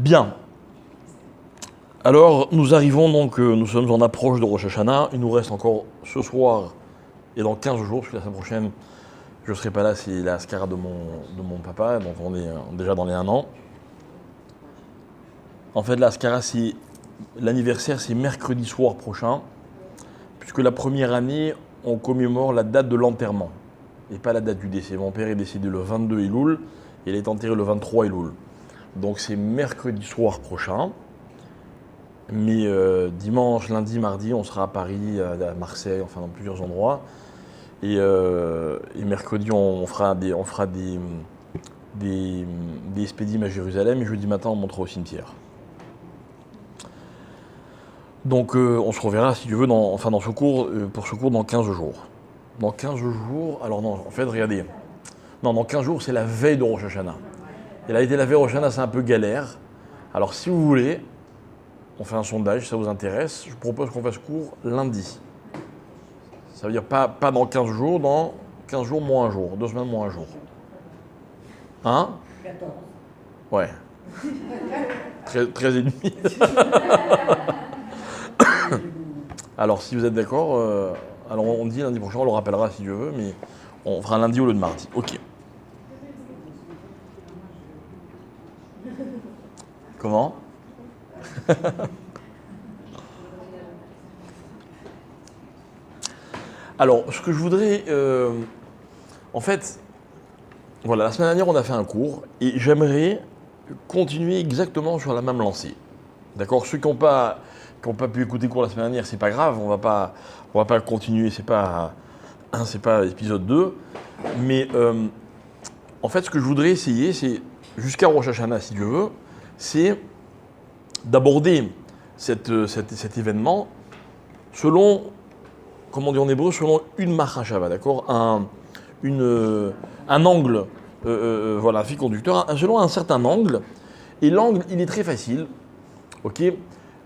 Bien. Alors, nous arrivons donc, nous sommes en approche de Rosh Hashanah. Il nous reste encore ce soir et dans 15 jours, parce que la semaine prochaine, je ne serai pas là, c'est la Haskara de mon papa, donc on est déjà dans les 1 an. En fait, la Haskara, l'anniversaire, c'est mercredi soir prochain, puisque la première année, on commémore la date de l'enterrement, et pas la date du décès. Mon père est décédé le 22 Elul, et il est enterré le 23 Elul. Donc c'est mercredi soir prochain. Mais dimanche, lundi, mardi, on sera à Paris, à Marseille, enfin dans plusieurs endroits. Et mercredi, on fera des expédimes à Jérusalem. Et jeudi matin, on montera au cimetière. Donc on se reverra, si tu veux, pour ce cours dans 15 jours. Dans 15 jours, alors non, en fait, regardez. Non, dans 15 jours, c'est la veille de Rosh Hashanah. Et la veille de Rosh Hashanah, c'est un peu galère. Alors si vous voulez, on fait un sondage, si ça vous intéresse. Je propose qu'on fasse cours lundi. Ça veut dire pas dans 15 jours, dans 15 jours moins un jour, 2 semaines moins un jour. Hein 14. Ouais. 13 et demi. Alors si vous êtes d'accord, alors on dit lundi prochain, on le rappellera si Dieu veut, mais on fera lundi au lieu de mardi. Ok. Comment? Alors, ce que je voudrais... en fait, voilà, la semaine dernière, on a fait un cours et j'aimerais continuer exactement sur la même lancée. D'accord? Ceux qui n'ont pas pu écouter le cours la semaine dernière, c'est pas grave, on va pas continuer, c'est pas épisode 2. Mais en fait, ce que je voudrais essayer, c'est, jusqu'à Rosh Hashanah, si Dieu veut, c'est d'aborder cet événement selon, comme on dit en hébreu, selon une machashava, d'accord, un angle, voilà, fil conducteur, selon un certain angle. Et l'angle, il est très facile, ok.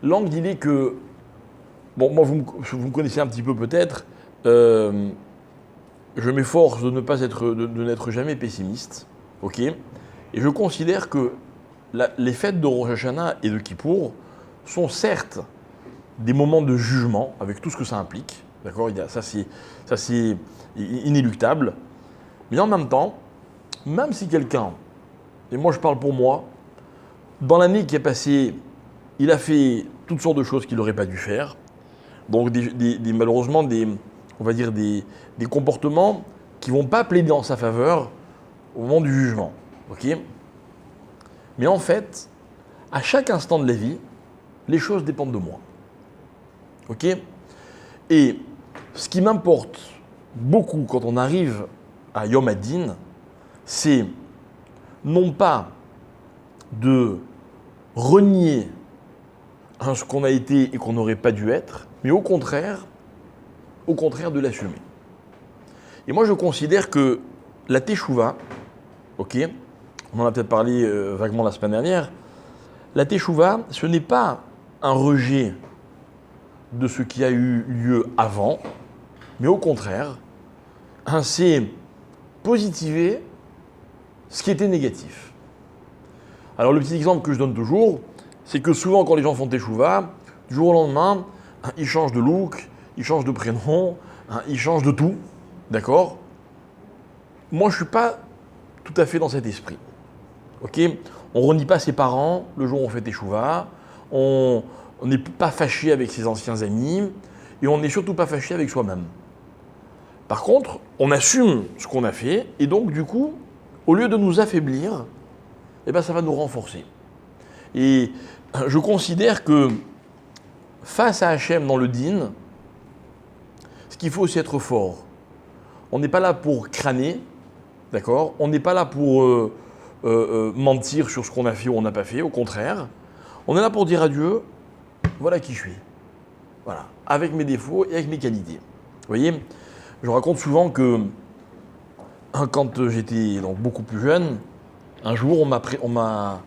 L'angle, il est que, bon, moi, vous me connaissez un petit peu peut-être, je m'efforce de n'être jamais pessimiste, ok. Et je considère que les fêtes de Rosh Hashanah et de Kippour sont certes des moments de jugement, avec tout ce que ça implique, d'accord, ça c'est inéluctable, mais en même temps, même si quelqu'un, et moi je parle pour moi, dans l'année qui est passée, il a fait toutes sortes de choses qu'il n'aurait pas dû faire, donc malheureusement on va dire des comportements qui ne vont pas plaider en sa faveur au moment du jugement, ok. Mais en fait, à chaque instant de la vie, les choses dépendent de moi. Ok? Et ce qui m'importe beaucoup quand on arrive à Yom Hadin, c'est non pas de renier ce qu'on a été et qu'on n'aurait pas dû être, mais au contraire de l'assumer. Et moi, je considère que la Teshuvah, ok, on en a peut-être parlé vaguement la semaine dernière, la Teshuvah, ce n'est pas un rejet de ce qui a eu lieu avant, mais au contraire, c'est positiver ce qui était négatif. Alors le petit exemple que je donne toujours, c'est que souvent quand les gens font Teshuvah, du jour au lendemain, ils changent de look, ils changent de prénom, ils changent de tout, d'accord? Moi je ne suis pas tout à fait dans cet esprit. Ok, on ne renie pas ses parents le jour où on fait Teshuvah, on n'est pas fâché avec ses anciens amis, et on n'est surtout pas fâché avec soi-même. Par contre, on assume ce qu'on a fait, et donc du coup, au lieu de nous affaiblir, eh ben, ça va nous renforcer. Et je considère que face à Hachem dans le Din, ce qu'il faut aussi être fort. On n'est pas là pour crâner, d'accord? On n'est pas là pour mentir sur ce qu'on a fait ou on n'a pas fait, au contraire. On est là pour dire à Dieu, voilà qui je suis. Voilà, avec mes défauts et avec mes qualités. Vous voyez, je raconte souvent que quand j'étais donc beaucoup plus jeune, un jour on m'a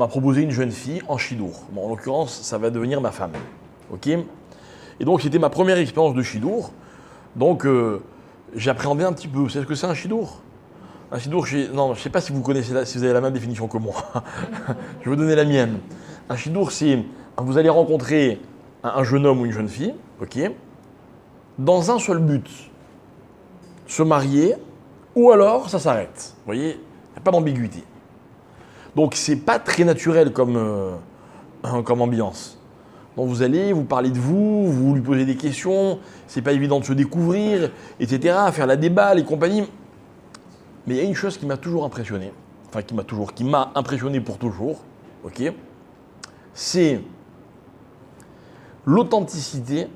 proposé une jeune fille en chidour. Bon, en l'occurrence, ça va devenir ma femme. Ok. Et donc c'était ma première expérience de chidour. Donc j'appréhendais un petit peu. Vous savez ce que c'est un chidour? Un chidour, non, je ne sais pas si vous connaissez, si vous avez la même définition que moi. Je vais vous donner la mienne. Un chidour, c'est vous allez rencontrer un jeune homme ou une jeune fille, ok, dans un seul but, se marier, ou alors ça s'arrête. Vous voyez, il n'y a pas d'ambiguïté. Donc c'est pas très naturel comme ambiance. Donc vous allez, vous parlez de vous, vous lui posez des questions, c'est pas évident de se découvrir, etc., faire la déballe et compagnie. Mais il y a une chose qui m'a toujours impressionné, enfin qui m'a impressionné pour toujours, ok, c'est l'authenticité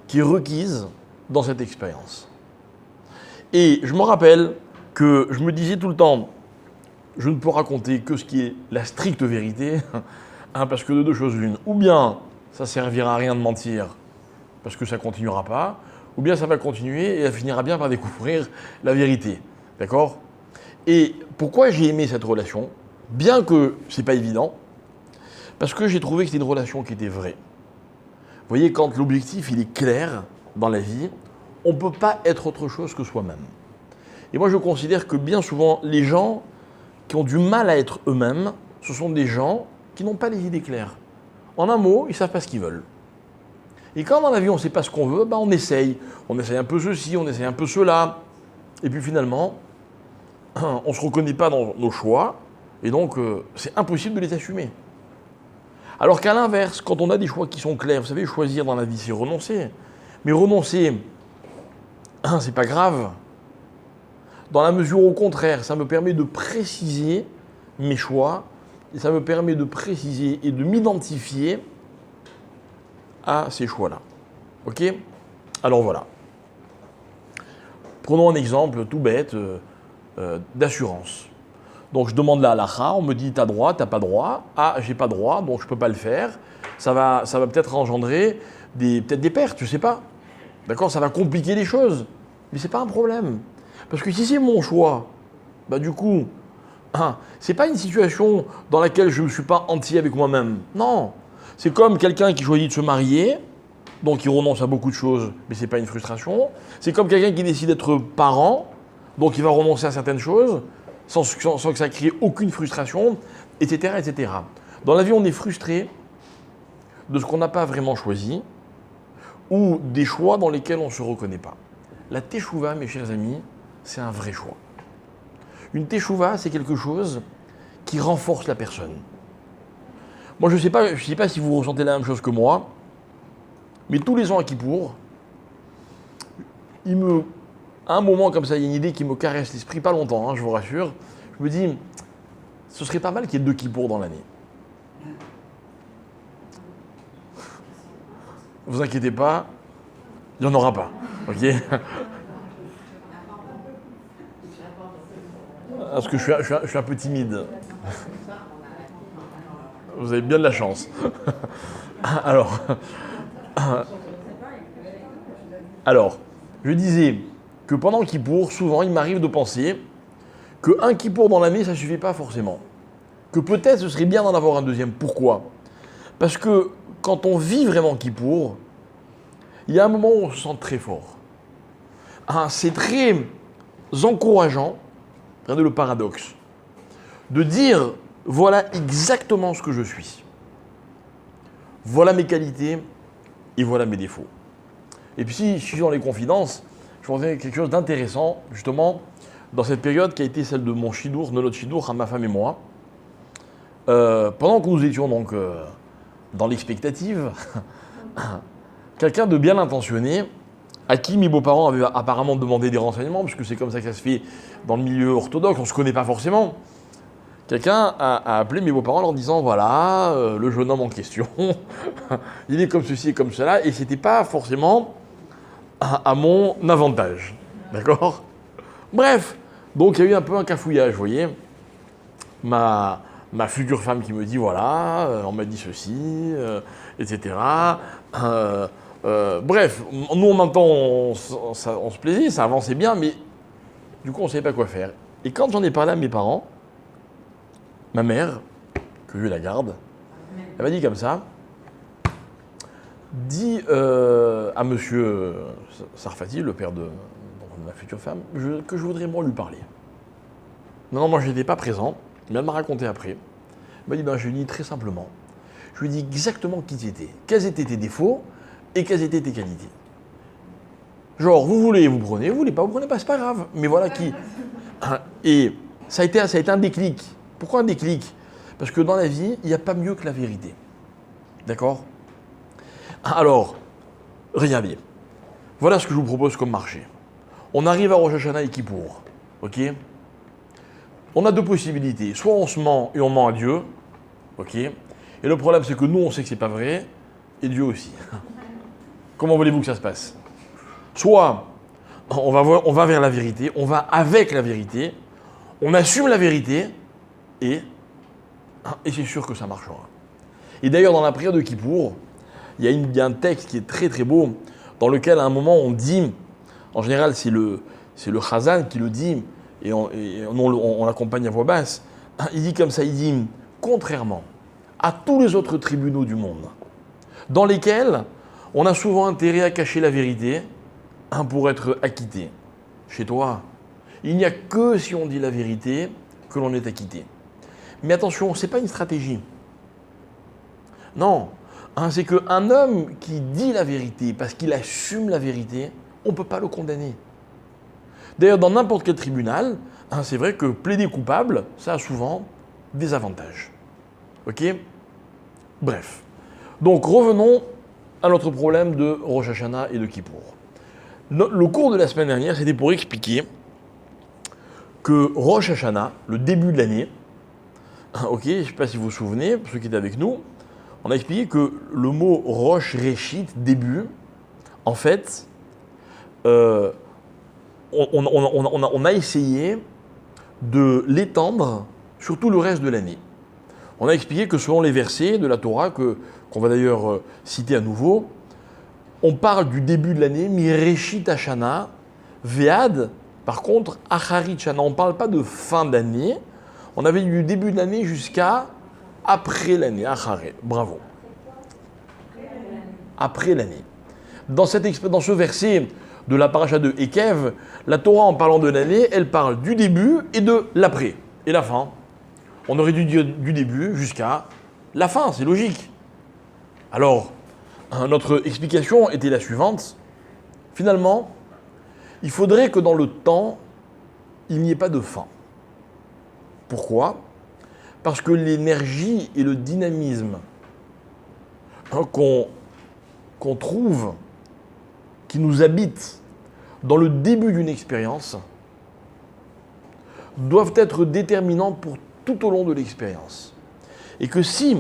qui est requise dans cette expérience. Et je me rappelle que je me disais tout le temps, je ne peux raconter que ce qui est la stricte vérité, parce que de deux choses l'une, ou bien ça servira à rien de mentir, parce que ça ne continuera pas, ou bien ça va continuer et elle finira bien par découvrir la vérité. D'accord? Et pourquoi j'ai aimé cette relation, bien que ce n'est pas évident, parce que j'ai trouvé que c'était une relation qui était vraie. Vous voyez, quand l'objectif il est clair dans la vie, on ne peut pas être autre chose que soi-même. Et moi je considère que bien souvent, les gens qui ont du mal à être eux-mêmes, ce sont des gens qui n'ont pas les idées claires. En un mot, ils ne savent pas ce qu'ils veulent. Et quand dans la vie on ne sait pas ce qu'on veut, ben on essaye. On essaye un peu ceci, on essaye un peu cela. Et puis finalement, on ne se reconnaît pas dans nos choix, et donc c'est impossible de les assumer. Alors qu'à l'inverse, quand on a des choix qui sont clairs, vous savez, choisir dans la vie, c'est renoncer. Mais renoncer, c'est pas grave. Dans la mesure au contraire, ça me permet de préciser mes choix, et ça me permet de préciser et de m'identifier à ces choix-là. Ok? Alors voilà. Prenons un exemple tout bête d'assurance. Donc je demande la halakha, on me dit t'as droit, t'as pas droit. Ah, j'ai pas droit, donc je peux pas le faire. Ça va peut-être engendrer peut-être des pertes, je sais pas. D'accord? Ça va compliquer les choses. Mais c'est pas un problème. Parce que si c'est mon choix, bah du coup, c'est pas une situation dans laquelle je ne suis pas entier avec moi-même. Non. C'est comme quelqu'un qui choisit de se marier, donc il renonce à beaucoup de choses, mais c'est pas une frustration. C'est comme quelqu'un qui décide d'être parent, donc il va renoncer à certaines choses, sans que ça crée aucune frustration, etc., etc. Dans la vie, on est frustré de ce qu'on n'a pas vraiment choisi, ou des choix dans lesquels on ne se reconnaît pas. La teshuva, mes chers amis, c'est un vrai choix. Une teshuva, c'est quelque chose qui renforce la personne. Moi, je ne sais pas si vous ressentez la même chose que moi, mais tous les ans à Kippour, à un moment comme ça, il y a une idée qui me caresse l'esprit, pas longtemps, je vous rassure. Je me dis, ce serait pas mal qu'il y ait 2 Kippour dans l'année. Vous inquiétez pas, il n'y en aura pas, ok? Parce que je suis un peu timide. Vous avez bien de la chance. Alors, je disais que pendant Kippour, souvent, il m'arrive de penser qu'un Kippour dans l'année, ça ne suffit pas forcément. Que peut-être ce serait bien d'en avoir un deuxième. Pourquoi? Parce que quand on vit vraiment Kippour, il y a un moment où on se sent très fort. C'est très encourageant, regardez le paradoxe, de dire voilà exactement ce que je suis. Voilà mes qualités et voilà mes défauts. Et puis si je suis dans les confidences, je vais vous dire quelque chose d'intéressant, justement, dans cette période qui a été celle de mon shidour, de notre shidour, à ma femme et moi. Pendant que nous étions donc dans l'expectative, quelqu'un de bien intentionné, à qui mes beaux-parents avaient apparemment demandé des renseignements, parce que c'est comme ça que ça se fait dans le milieu orthodoxe, on ne se connaît pas forcément. Quelqu'un a appelé mes beaux-parents en leur disant voilà, le jeune homme en question, il est comme ceci et comme cela, et c'était pas forcément à mon avantage. D'accord? Bref, donc il y a eu un peu un cafouillage, vous voyez. Ma future femme qui me dit voilà, on m'a dit ceci, etc. Bref, nous en même temps on se plaisait, ça avançait bien, mais du coup on ne savait pas quoi faire. Et quand j'en ai parlé à mes parents, ma mère, que Dieu la garde, elle m'a dit comme ça, dis à monsieur Sarfati, le père de ma future femme, que je voudrais moi lui parler. Non, non, moi je n'étais pas présent, mais elle m'a raconté après. Elle m'a dit, ben, je lui ai dit très simplement, je lui ai dit exactement qui tu étais, quels étaient tes défauts et quelles étaient tes qualités. Genre, vous voulez, vous prenez, vous voulez pas, vous prenez pas, c'est pas grave. Mais voilà qui. Et ça a été un déclic. Pourquoi un déclic? Parce que dans la vie, il n'y a pas mieux que la vérité. D'accord? Alors, regardez. Voilà ce que je vous propose comme marché. On arrive à Rosh Hashanah et Kippour. Ok? On a deux possibilités. Soit on se ment et on ment à Dieu. Ok? Et le problème, c'est que nous, on sait que c'est pas vrai. Et Dieu aussi. Comment voulez-vous que ça se passe? Soit on va vers la vérité, on va avec la vérité, on assume la vérité et c'est sûr que ça marchera. Et d'ailleurs, dans la prière de Kippour, il y a un texte qui est très très beau, dans lequel à un moment on dit, en général c'est le Chazan qui le dit, et on l'accompagne à voix basse, il dit comme ça, il dit, contrairement à tous les autres tribunaux du monde, dans lesquels on a souvent intérêt à cacher la vérité, pour être acquitté. Chez toi, il n'y a que si on dit la vérité que l'on est acquitté. Mais attention, ce n'est pas une stratégie. Non, c'est qu'un homme qui dit la vérité parce qu'il assume la vérité, on ne peut pas le condamner. D'ailleurs, dans n'importe quel tribunal, c'est vrai que plaider coupable, ça a souvent des avantages. Ok? Bref. Donc revenons à notre problème de Rosh Hashanah et de Kippour. Le cours de la semaine dernière, c'était pour expliquer que Rosh Hashanah, le début de l'année, ok, je ne sais pas si vous vous souvenez, pour ceux qui étaient avec nous, on a expliqué que le mot Rosh Réchit, début, en fait, on a essayé de l'étendre sur tout le reste de l'année. On a expliqué que selon les versets de la Torah, qu'on va d'ailleurs citer à nouveau, on parle du début de l'année, Mireshit Hashana, Ve'ad, par contre, Acharit Shana. On ne parle pas de fin d'année, on avait du début de l'année jusqu'à après l'année, Acharé. Bravo. Après l'année. Dans ce verset de la paracha de Ekev, la Torah, en parlant de l'année, elle parle du début et de l'après. Et la fin. On aurait dû dire du début jusqu'à la fin, c'est logique. Alors, notre explication était la suivante. Finalement, il faudrait que dans le temps, il n'y ait pas de fin. Pourquoi? Parce que l'énergie et le dynamisme qu'on trouve, qui nous habitent dans le début d'une expérience, doivent être déterminants pour tout au long de l'expérience. Et que si,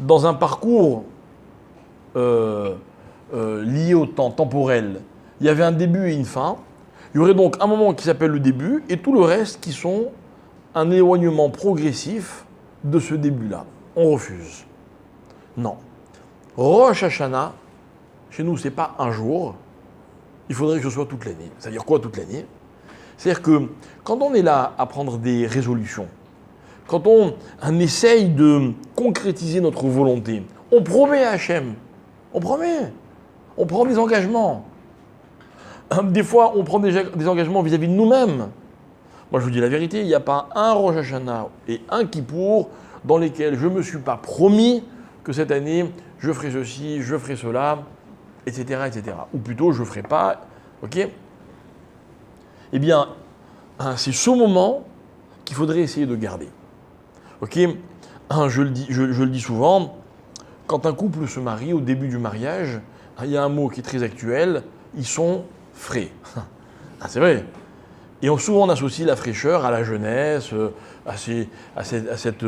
dans un parcours lié au temps temporel, il y avait un début et une fin, il y aurait donc un moment qui s'appelle le début et tout le reste qui sont un éloignement progressif de ce début-là. On refuse. Non. Rosh Hashanah, chez nous, ce n'est pas un jour, il faudrait que ce soit toute l'année. C'est-à-dire quoi toute l'année? C'est-à-dire que quand on est là à prendre des résolutions, quand on essaye de concrétiser notre volonté, on promet à Hachem, on promet, on prend des engagements. Des fois, on prend des engagements vis-à-vis de nous-mêmes. Moi, je vous dis la vérité, il n'y a pas un Rosh Hashanah et un Kippour dans lesquels je ne me suis pas promis que cette année, je ferai ceci, je ferai cela, etc., etc. Ou plutôt, je ne ferai pas, ok? Eh bien, c'est ce moment qu'il faudrait essayer de garder. Ok? Je le dis souvent, quand un couple se marie, au début du mariage, il y a un mot qui est très actuel, ils sont frais. C'est vrai. Et souvent on associe la fraîcheur à la jeunesse, à cet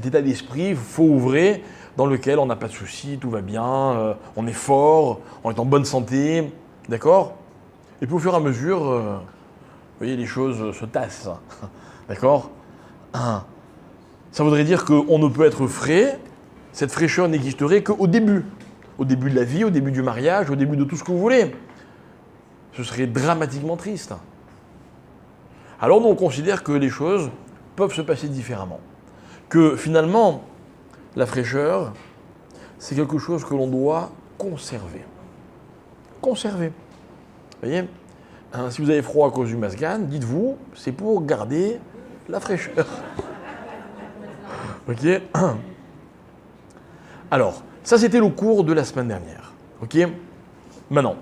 état d'esprit fauvré dans lequel on n'a pas de soucis, tout va bien, on est fort, on est en bonne santé, d'accord? Et puis au fur et à mesure, vous voyez, les choses se tassent, d'accord? Ça voudrait dire qu'on ne peut être frais, cette fraîcheur n'existerait qu'au début. Au début de la vie, au début du mariage, au début de tout ce que vous voulez. Ce serait dramatiquement triste. Alors nous, on considère que les choses peuvent se passer différemment. Que finalement, la fraîcheur, c'est quelque chose que l'on doit conserver. Conserver. Vous voyez? Hein, si vous avez froid à cause du masgan, dites-vous, c'est pour garder la fraîcheur. Ok. Alors, ça c'était le cours de la semaine dernière. Ok. Maintenant,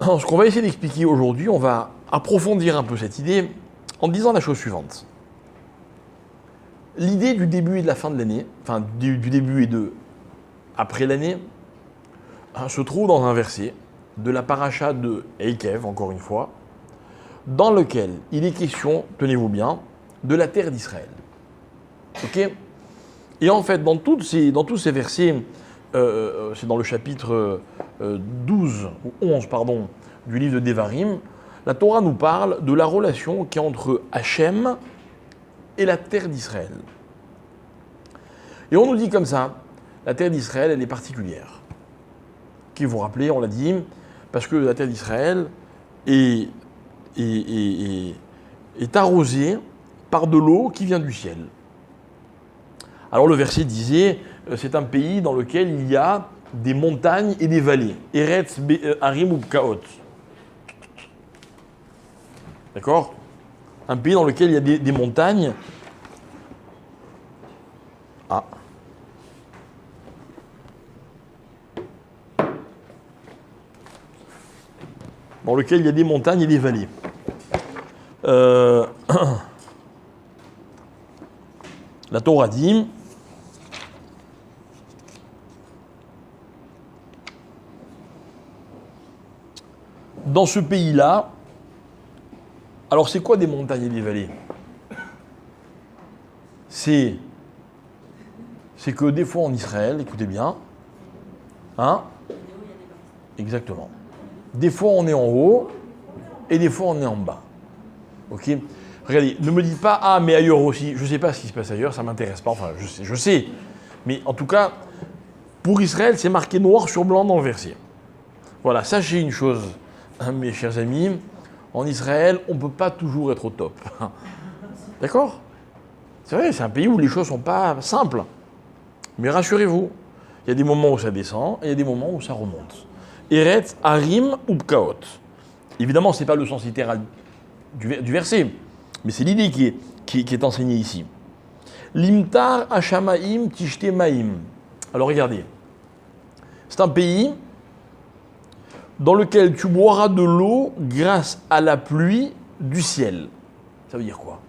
ce qu'on va essayer d'expliquer aujourd'hui, on va approfondir un peu cette idée en disant la chose suivante. L'idée du début et de la fin de l'année, enfin du début et de après l'année, se trouve dans un verset de la paracha de Eikev, encore une fois, dans lequel il est question, tenez-vous bien, de la terre d'Israël. Ok. Et en fait, dans tous ces versets, c'est dans le chapitre 12 ou 11 pardon, du livre de Devarim, la Torah nous parle de la relation qui est entre Hachem et la terre d'Israël. Et on nous dit comme ça, la terre d'Israël, elle est particulière. Qui vous rappelez, on l'a dit, parce que la terre d'Israël est arrosée par de l'eau qui vient du ciel. Alors le verset disait, c'est un pays dans lequel il y a des montagnes et des vallées. Eretz Harim Upkaot. D'accord? Un pays dans lequel il y a des montagnes. Ah. Dans lequel il y a des montagnes et des vallées. La Torah dit, dans ce pays-là, alors c'est quoi des montagnes et des vallées? C'est que des fois en Israël, écoutez bien, hein? Exactement. Des fois on est en haut et des fois on est en bas. Ok? Regardez, ne me dites pas ah mais ailleurs aussi. Je ne sais pas ce qui se passe ailleurs, ça ne m'intéresse pas. Enfin, je sais. Mais en tout cas, pour Israël, c'est marqué noir sur blanc dans le verset. Voilà, sachez une chose, hein, mes chers amis, en Israël, on ne peut pas toujours être au top. D'accord? C'est vrai, c'est un pays où les choses ne sont pas simples. Mais rassurez-vous, il y a des moments où ça descend et il y a des moments où ça remonte. Eretz Harim Upkaot. Évidemment, ce n'est pas le sens littéral du verset, mais c'est l'idée qui est enseignée ici. Limtar Hashamaim Tishte Maim. Alors regardez, c'est un pays dans lequel tu boiras de l'eau grâce à la pluie du ciel. Ça veut dire quoi?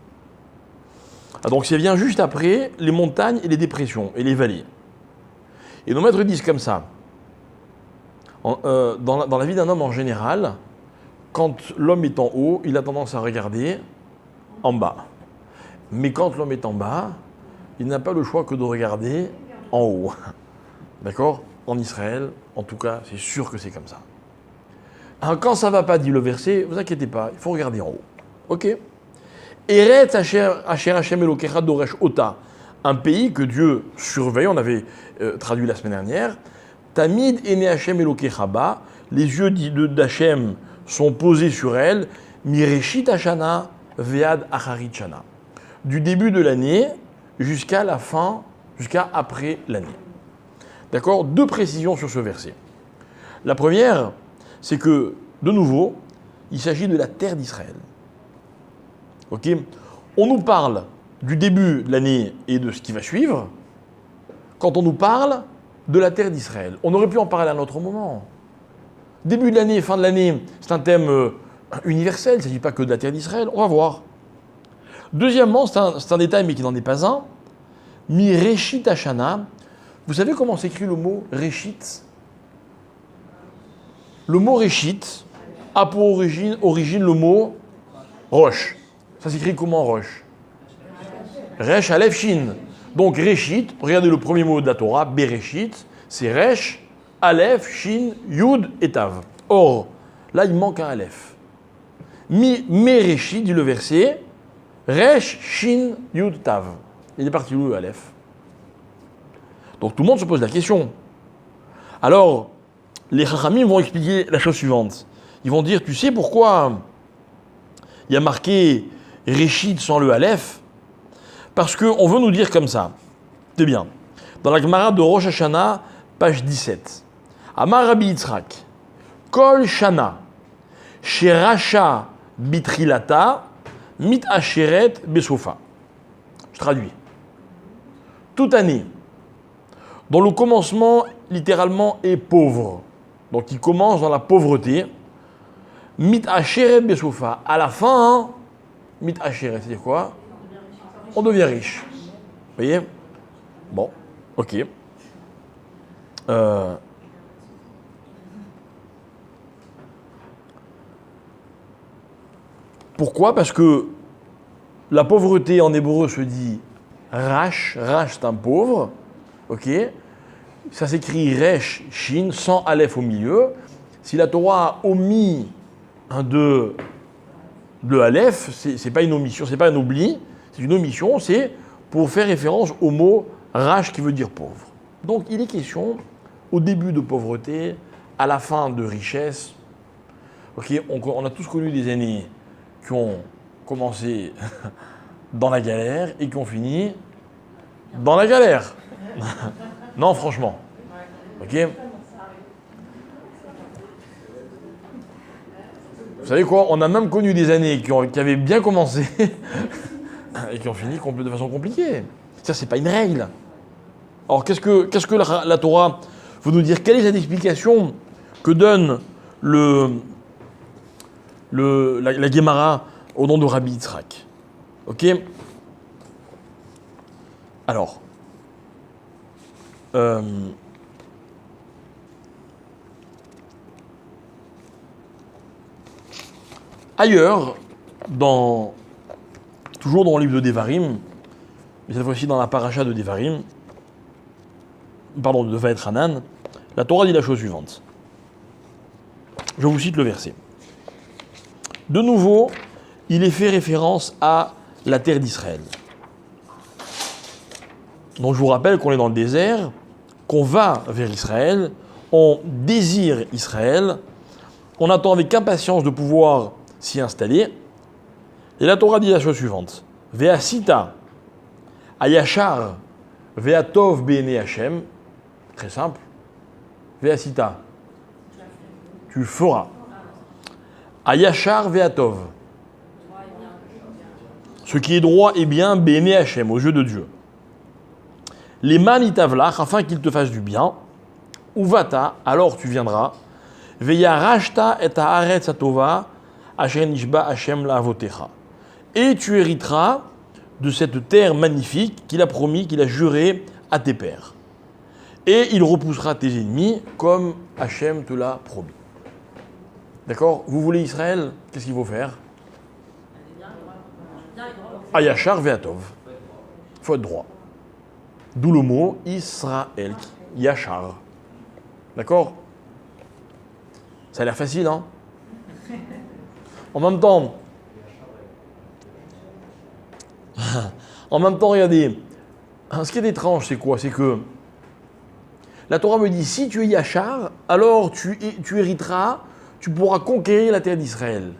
Donc ça vient juste après les montagnes et les dépressions et les vallées. Et nos maîtres disent comme ça, dans la vie d'un homme en général, quand l'homme est en haut, il a tendance à regarder en bas. Mais quand l'homme est en bas, il n'a pas le choix que de regarder en haut. D'accord? En Israël, en tout cas, c'est sûr que c'est comme ça. Alors, quand ça ne va pas, dit le verset, vous inquiétez pas, il faut regarder en haut. Ok? Eretz Asher Hashem Elokecha Doresh Ota, un pays que Dieu surveille, on avait traduit la semaine dernière. Tamid Ene Hashem Elokecha Ba, les yeux d'Hachem sont posés sur elle, Mireshit Hashana Vead Acharit Shana. Du début de l'année jusqu'à la fin, jusqu'à après l'année. D'accord? Deux précisions sur ce verset. La première, c'est que, de nouveau, il s'agit de la terre d'Israël. Ok? On nous parle du début de l'année et de ce qui va suivre quand on nous parle de la terre d'Israël. On aurait pu en parler à un autre moment. Début de l'année, fin de l'année, c'est un thème universel, il ne s'agit pas que de la terre d'Israël, on va voir. Deuxièmement, c'est un détail mais qui n'en est pas un, Mi Reshit Hashana. Vous savez comment s'écrit le mot Reshit? Le mot Reshit a pour origine le mot Rosh. Ça s'écrit comment Rosh? Resh Aleph Shin. Donc Reshit, regardez le premier mot de la Torah, Bereshit, c'est Resh, Aleph, Shin, Yud et Tav. Or, là il manque un Aleph. Mereshit, dit le verset, Resh, Shin, Yud, Tav. Il est parti où le Aleph? Donc tout le monde se pose la question. Alors, les Chachamim vont expliquer la chose suivante. Ils vont dire, tu sais pourquoi il y a marqué Reshit sans le Aleph? Parce qu'on veut nous dire comme ça. C'est bien. Dans la Gemara de Rosh Hashanah, page 17. Amar Rabbi Yitzhak. Kol Shana. Sheracha bitrilata, mit asheret besofa. Je traduis. Toute année, dont le commencement littéralement est pauvre, donc il commence dans la pauvreté, mit asheret besofa. À la fin, hein, mit asheret, c'est-à-dire quoi? On devient riche. Vous voyez? Bon, ok. Pourquoi? Parce que la pauvreté en hébreu se dit rash, rash c'est un pauvre, ok? Ça s'écrit resh, shin, sans aleph au milieu. Si la Torah a omis de aleph, c'est pas une omission, c'est pas un oubli, c'est une omission, c'est pour faire référence au mot rash qui veut dire pauvre. Donc il est question au début de pauvreté, à la fin de richesse. Ok, on a tous connu des années qui ont commencé dans la galère et qui ont fini dans la galère. Non, franchement. Ok. Vous savez quoi? On a même connu des années qui avaient bien commencé et qui ont fini de façon compliquée. Ça, c'est pas une règle. Alors, qu'est-ce que la Torah veut nous dire? Quelle est cette explication que donne la Guémara au nom de Rabbi Yitzhak? Ok. Alors, ailleurs, toujours dans le livre de Devarim, mais cette fois-ci dans la paracha de Devarim, pardon, de Vaetranan, la Torah dit la chose suivante. Je vous cite le verset. De nouveau, il est fait référence à la terre d'Israël. Donc je vous rappelle qu'on est dans le désert, qu'on va vers Israël, on désire Israël, on attend avec impatience de pouvoir s'y installer. Et la Torah dit la chose suivante. Ve'asita ayashar ve'atov be'ene Hashem. Très simple. Ve'asita. Tu feras. Ayashar ve'atov. Ce qui est droit et bien, be'ene Hashem, aux yeux de Dieu. Les manitavlach, afin qu'il te fasse du bien. Uvata, alors tu viendras. Ve'yarashta et haaretz atova. Et tu hériteras de cette terre magnifique qu'il a promis, qu'il a juré à tes pères. Et il repoussera tes ennemis comme Hachem te l'a promis. D'accord? Vous voulez Israël? Qu'est-ce qu'il faut faire? Ayashar ve'atov. Il faut être droit. D'où le mot Israël, Yachar. D'accord? Ça a l'air facile, hein? En même temps, regardez, ce qui est étrange, c'est quoi? C'est que la Torah me dit, si tu es Yachar, alors tu hériteras, tu pourras conquérir la terre d'Israël.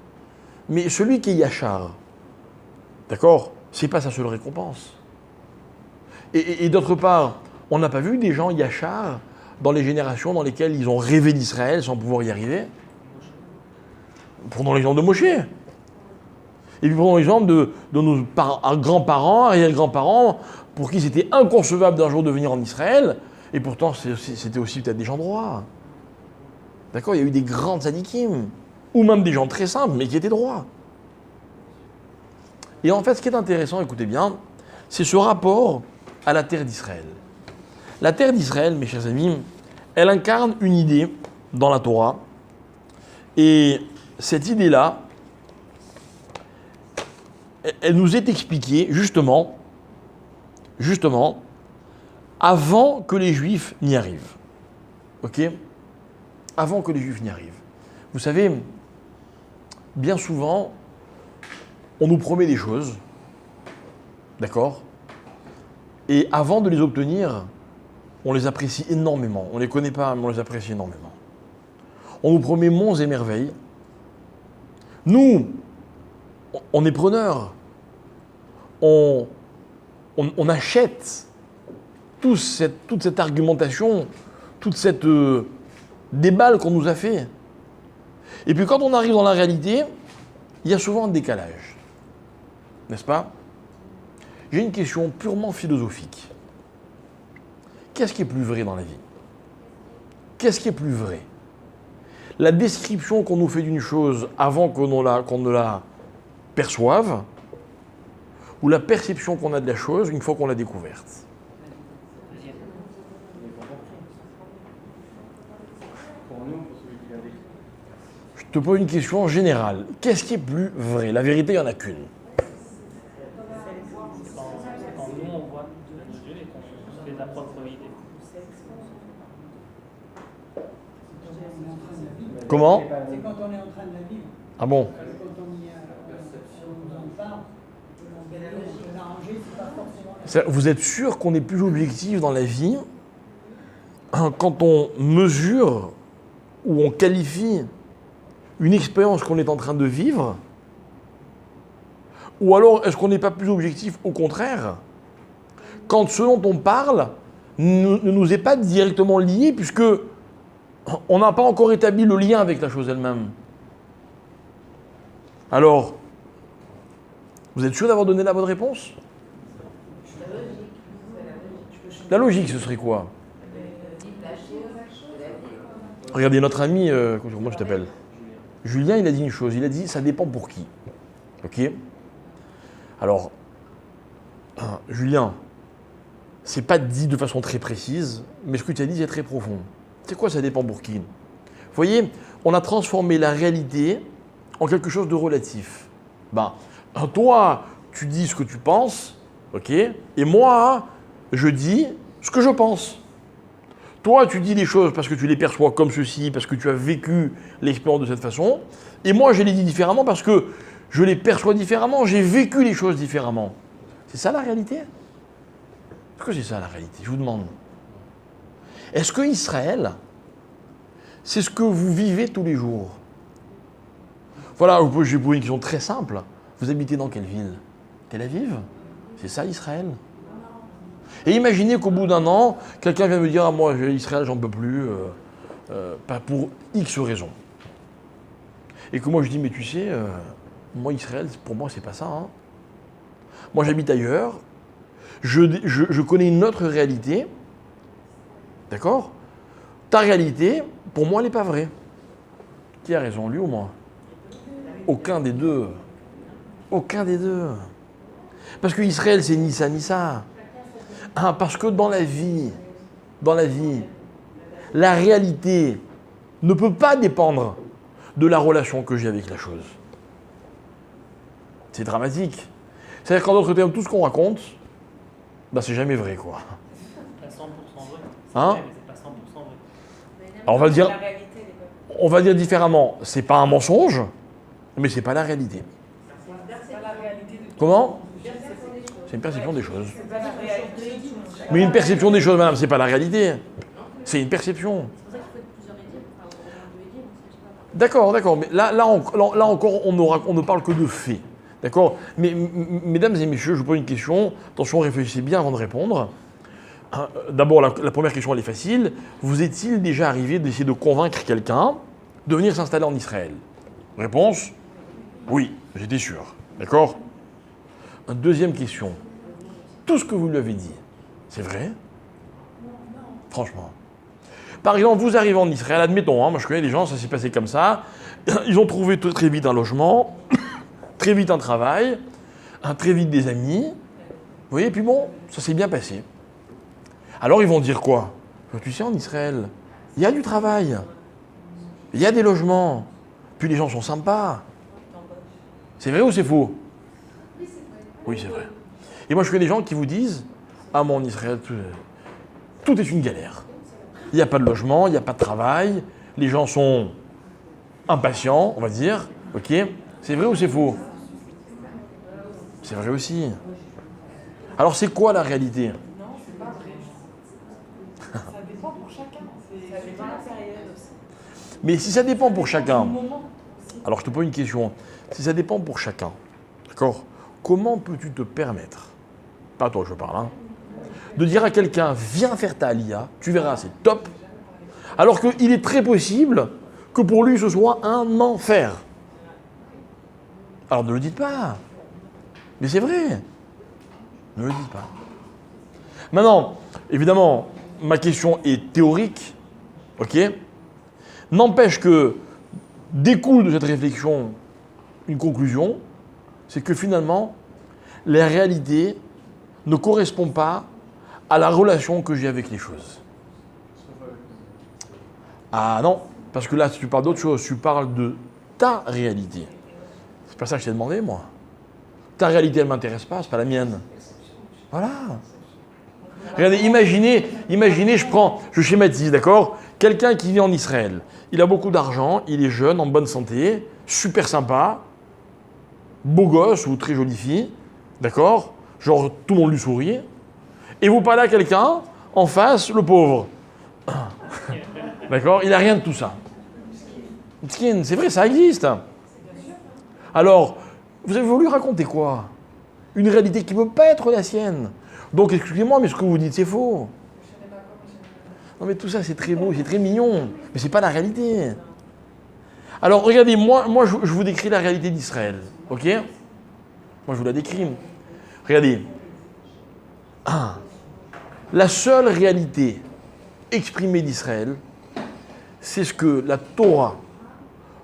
Mais celui qui est Yachar, d'accord, c'est pas sa seule récompense. Et d'autre part, on n'a pas vu des gens Yachar dans les générations dans lesquelles ils ont rêvé d'Israël sans pouvoir y arriver? Prenons l'exemple de Moshe. Et puis prenons l'exemple de nos grands-parents, arrière-grands-parents, pour qui c'était inconcevable d'un jour de venir en Israël, et pourtant c'était aussi peut-être des gens droits. D'accord? Il y a eu des grandes tzadikim, ou même des gens très simples, mais qui étaient droits. Et en fait, ce qui est intéressant, écoutez bien, c'est ce rapport à la terre d'Israël. La terre d'Israël, mes chers amis, elle incarne une idée dans la Torah, et cette idée-là, elle nous est expliquée justement, avant que les Juifs n'y arrivent. Ok? Avant que les Juifs n'y arrivent. Vous savez, bien souvent, on nous promet des choses, d'accord? Et avant de les obtenir, on les apprécie énormément. On ne les connaît pas, mais on les apprécie énormément. On nous promet monts et merveilles. Nous, on est preneurs. On achète toute cette argumentation, toute cette déballe qu'on nous a fait. Et puis quand on arrive dans la réalité, il y a souvent un décalage. N'est-ce pas? J'ai une question purement philosophique. Qu'est-ce qui est plus vrai dans la vie? Qu'est-ce qui est plus vrai? La description qu'on nous fait d'une chose avant qu'on ne la perçoive, ou la perception qu'on a de la chose une fois qu'on l'a découverte? Je te pose une question générale. Qu'est-ce qui est plus vrai? La vérité, il n'y en a qu'une. Quand nous on voit Dieu et qu'on se fait sa propre idée. Comment? C'est quand on est en train de la vivre. Ah bon? Quand on en parle, de l'arranger, c'est pas forcément. Vous êtes sûr qu'on est plus objectif dans la vie quand on mesure ou on qualifie une expérience qu'on est en train de vivre? Ou alors est-ce qu'on n'est pas plus objectif au contraire quand ce dont on parle ne nous est pas directement lié puisque on n'a pas encore établi le lien avec la chose elle-même? Alors, vous êtes sûr d'avoir donné la bonne réponse? La logique, ce serait quoi? Regardez, notre ami, comment je t'appelle? Julien, il a dit une chose, il a dit ça dépend pour qui. Ok? Alors, Julien, c'est pas dit de façon très précise, mais ce que tu as dit, c'est très profond. C'est quoi ça dépend pour qui? Vous voyez, on a transformé la réalité en quelque chose de relatif. Ben, toi, tu dis ce que tu penses, ok? Et moi, je dis ce que je pense. Toi, tu dis les choses parce que tu les perçois comme ceci, parce que tu as vécu l'expérience de cette façon. Et moi, je les dis différemment parce que je les perçois différemment, j'ai vécu les choses différemment. C'est ça la réalité? Est-ce que c'est ça la réalité? Je vous demande. Est-ce que Israël, c'est ce que vous vivez tous les jours? Voilà, je vais vous poser une question très simple. Vous habitez dans quelle ville? Tel Aviv? C'est ça Israël? Et imaginez qu'au bout d'un an, quelqu'un vient me dire « Ah, moi, Israël, j'en peux plus, pas pour X raisons. » Et que moi, je dis « Mais tu sais, moi, Israël, pour moi, c'est pas ça. Hein. Moi, j'habite ailleurs. Je connais une autre réalité. D'accord? Ta réalité, pour moi, elle n'est pas vraie. Qui a raison, lui ou moi? Aucun des deux. Aucun des deux. Parce que Israël, c'est ni ça, ni ça. Ah, parce que dans la vie, la réalité ne peut pas dépendre de la relation que j'ai avec la chose. C'est dramatique. C'est-à-dire qu'en d'autres termes, tout ce qu'on raconte, ben c'est jamais vrai, quoi. C'est pas 100% vrai. Hein? Mais c'est pas 100% vrai. Alors on va dire différemment, c'est pas un mensonge, mais c'est pas la réalité. Comment? C'est une perception des choses. Mais une perception des choses, madame, c'est pas la réalité. C'est une perception. D'accord, mais là encore, on ne parle que de faits. D'accord? Mais mesdames et messieurs, je vous pose une question. Attention, réfléchissez bien avant de répondre. D'abord, la première question, elle est facile. Vous est-il déjà arrivé d'essayer de convaincre quelqu'un de venir s'installer en Israël? Réponse? Oui, j'étais sûr. D'accord? Deuxième question. Tout ce que vous lui avez dit, c'est vrai? Franchement. Par exemple, vous arrivez en Israël, admettons, hein, moi je connais des gens, ça s'est passé comme ça. Ils ont trouvé très vite un logement, très vite un travail, très vite des amis. Vous voyez, puis bon, ça s'est bien passé. Alors ils vont dire quoi? Tu sais, en Israël, il y a du travail, il y a des logements, puis les gens sont sympas. C'est vrai ou c'est faux? Oui, c'est vrai. Et moi, je connais des gens qui vous disent « Ah, moi, en Israël, tout est une galère. Il n'y a pas de logement, il n'y a pas de travail, les gens sont impatients, on va dire. Ok? C'est vrai ou c'est faux? C'est vrai aussi. Alors, c'est quoi la réalité? Non, c'est pas vrai. Ça dépend pour chacun. Ça dépend de la période aussi. Mais si ça dépend pour chacun, Du moment. alors je te pose une question. Si ça dépend pour chacun, d'accord? Comment peux-tu te permettre, pas toi je parle, hein, de dire à quelqu'un, viens faire ta Aliyah, tu verras, c'est top, alors qu'il est très possible que pour lui ce soit un enfer. Alors ne le dites pas. Mais c'est vrai. Ne le dites pas. Maintenant, évidemment, ma question est théorique, ok? N'empêche que découle de cette réflexion une conclusion, c'est que finalement, la réalité ne correspond pas à la relation que j'ai avec les choses. Ah non, parce que là, si tu parles d'autre chose, tu parles de ta réalité. C'est pas ça que je t'ai demandé, moi. Ta réalité, elle ne m'intéresse pas, c'est pas la mienne. Voilà. Regardez, imaginez, je schématise, d'accord? Quelqu'un qui vit en Israël, il a beaucoup d'argent, il est jeune, en bonne santé, super sympa, beau gosse ou très jolie fille, d'accord? Genre, tout le monde lui sourit. Et vous parlez à quelqu'un, en face, le pauvre. D'accord? Il n'a rien de tout ça. Miskin, c'est vrai, ça existe. Alors, vous avez voulu raconter quoi? Une réalité qui ne peut pas être la sienne. Donc, excusez-moi, mais ce que vous dites, c'est faux. Non, mais tout ça, c'est très beau, c'est très mignon. Mais ce n'est pas la réalité. Alors, regardez, moi je vous décris la réalité d'Israël. OK? Moi, je vous la décris. Regardez. La seule réalité exprimée d'Israël, c'est ce que la Torah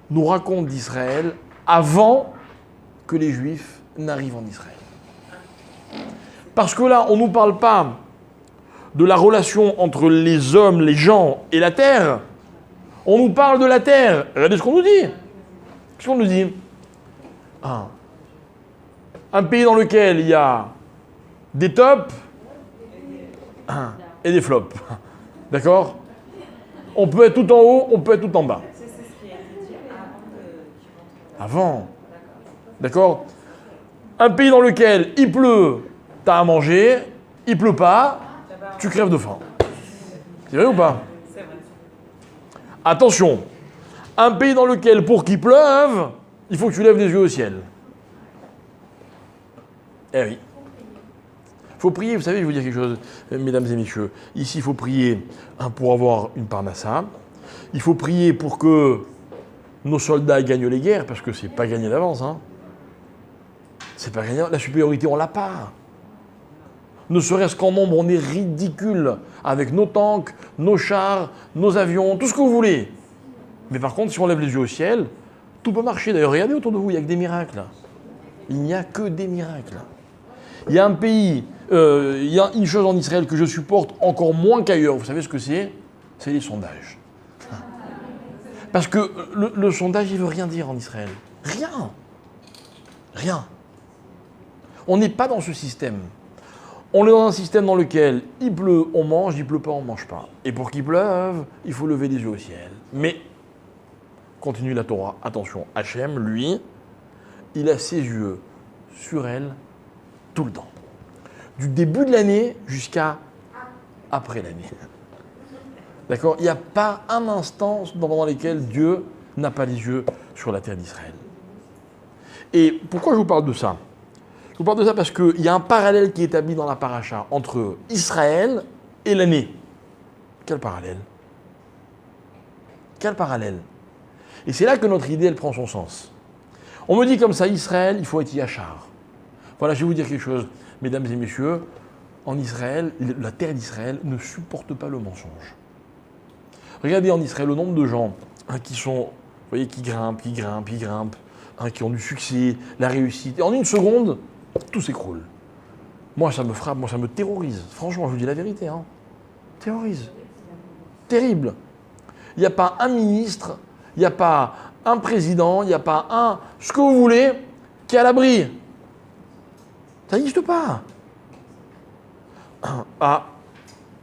nous raconte d'Israël avant que les Juifs n'arrivent en Israël. Parce que là, on ne nous parle pas de la relation entre les hommes, les gens et la terre. On nous parle de la terre. Regardez ce qu'on nous dit. Qu'est-ce qu'on nous dit? Un pays dans lequel il y a des tops et des flops. D'accord? On peut être tout en haut, on peut être tout en bas. C'est ce qui a été dit Avant. D'accord? Un pays dans lequel il pleut, t'as à manger, il pleut pas, tu crèves de faim. C'est vrai ou pas? C'est vrai. Attention, un pays dans lequel pour qu'il pleuve, il faut que tu lèves les yeux au ciel. Eh oui. Il faut prier, vous savez, je vais vous dire quelque chose, mesdames et messieurs. Ici, il faut prier pour avoir une parnassa. Il faut prier pour que nos soldats gagnent les guerres, parce que c'est pas gagné d'avance. Hein. C'est pas gagné. La supériorité, on l'a pas. Ne serait-ce qu'en nombre, on est ridicule avec nos tanks, nos chars, nos avions, tout ce que vous voulez. Mais par contre, si on lève les yeux au ciel, tout peut marcher. D'ailleurs, regardez autour de vous, il n'y a que des miracles. Il n'y a que des miracles. Il y a un pays, il y a une chose en Israël que je supporte encore moins qu'ailleurs. Vous savez ce que c'est? C'est les sondages. Parce que le sondage, il ne veut rien dire en Israël. Rien. Rien. On n'est pas dans ce système. On est dans un système dans lequel il pleut, on mange, il pleut pas, on mange pas. Et pour qu'il pleuve, il faut lever les yeux au ciel. Mais, continue la Torah, attention, Hachem, lui, il a ses yeux sur elle tout le temps. Du début de l'année jusqu'à après l'année. D'accord? Il n'y a pas un instant pendant lequel Dieu n'a pas les yeux sur la terre d'Israël. Et pourquoi je vous parle de ça? Je vous parle de ça parce qu'il y a un parallèle qui est établi dans la paracha entre Israël et l'année. Quel parallèle? Quel parallèle? Et c'est là que notre idée, elle prend son sens. On me dit comme ça, Israël, il faut être Yachar. Voilà, je vais vous dire quelque chose, mesdames et messieurs. En Israël, la terre d'Israël ne supporte pas le mensonge. Regardez en Israël le nombre de gens qui sont, vous voyez, qui grimpent, qui ont du succès, la réussite. Et en une seconde, tout s'écroule. Moi, ça me frappe, moi, ça me terrorise. Franchement, je vous dis la vérité. Hein. Terrorise. Terrible. Il n'y a pas un ministre, il n'y a pas un président, il n'y a pas un, ce que vous voulez, qui est à l'abri. Ça n'existe pas. Ah,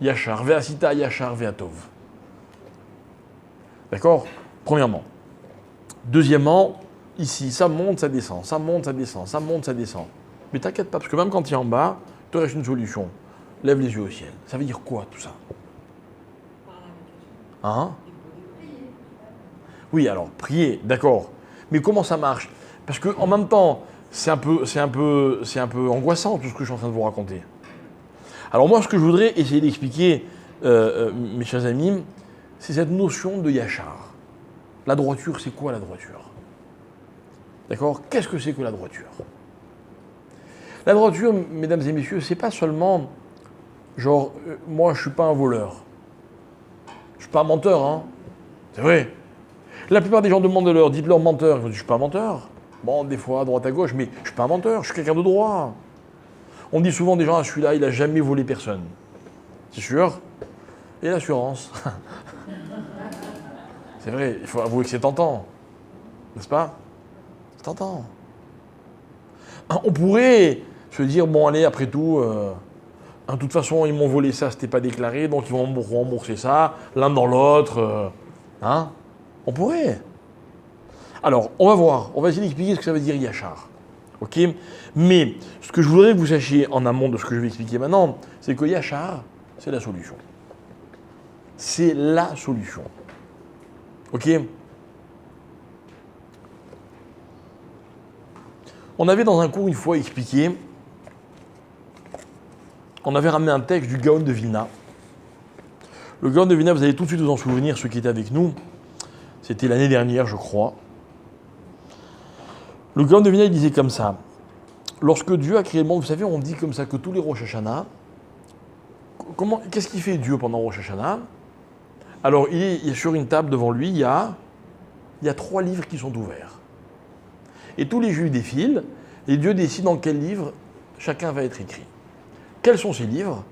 Yachar, Ve'asita, Yachar, Ve'atov. D'accord? Premièrement. Deuxièmement, ici, ça monte, ça descend, ça monte, ça descend, ça monte, ça descend. Mais t'inquiète pas, parce que même quand tu es en bas, il te reste une solution. Lève les yeux au ciel. Ça veut dire quoi tout ça? Hein? Oui, alors, prier, d'accord. Mais comment ça marche? Parce qu'en même temps, c'est un peu angoissant tout ce que je suis en train de vous raconter. Alors moi, ce que je voudrais essayer d'expliquer, mes chers amis, c'est cette notion de Yachar. La droiture, c'est quoi la droiture? D'accord? Qu'est-ce que c'est que la droiture? La droiture, mesdames et messieurs, c'est pas seulement genre, moi je suis pas un voleur. Je suis pas un menteur, hein. C'est vrai. La plupart des gens demandent de leur, dites-leur menteur. Ils vont dire, je suis pas un menteur. Bon, des fois, à droite à gauche, mais je suis pas un menteur, je suis quelqu'un de droit. On dit souvent des gens, ah, celui-là, il a jamais volé personne. C'est sûr. Et l'assurance. C'est vrai, il faut avouer que c'est tentant. N'est-ce pas? C'est tentant. On pourrait se dire, bon, allez, après tout, de toute façon, ils m'ont volé ça, c'était pas déclaré, donc ils vont rembourser ça, l'un dans l'autre. Hein? On pourrait. Alors, on va voir, on va essayer d'expliquer ce que ça veut dire Yachar. Ok? Mais ce que je voudrais que vous sachiez en amont de ce que je vais expliquer maintenant, c'est que Yachar, c'est la solution. C'est la solution. Ok? On avait dans un cours une fois expliqué, on avait ramené un texte du Gaon de Vilna. Le Gaon de Vilna, vous allez tout de suite vous en souvenir, ceux qui étaient avec nous. C'était l'année dernière, je crois. Le Gaon de Vilna, il disait comme ça. Lorsque Dieu a créé le monde, vous savez, on dit comme ça que tous les Rosh Hashanah, qu'est-ce qu'il fait Dieu pendant Rosh Hashanah? Alors, il est sur une table devant lui, il y a 3 livres qui sont ouverts. Et tous les Juifs défilent, et Dieu décide dans quel livre chacun va être écrit. Quels sont ces livres?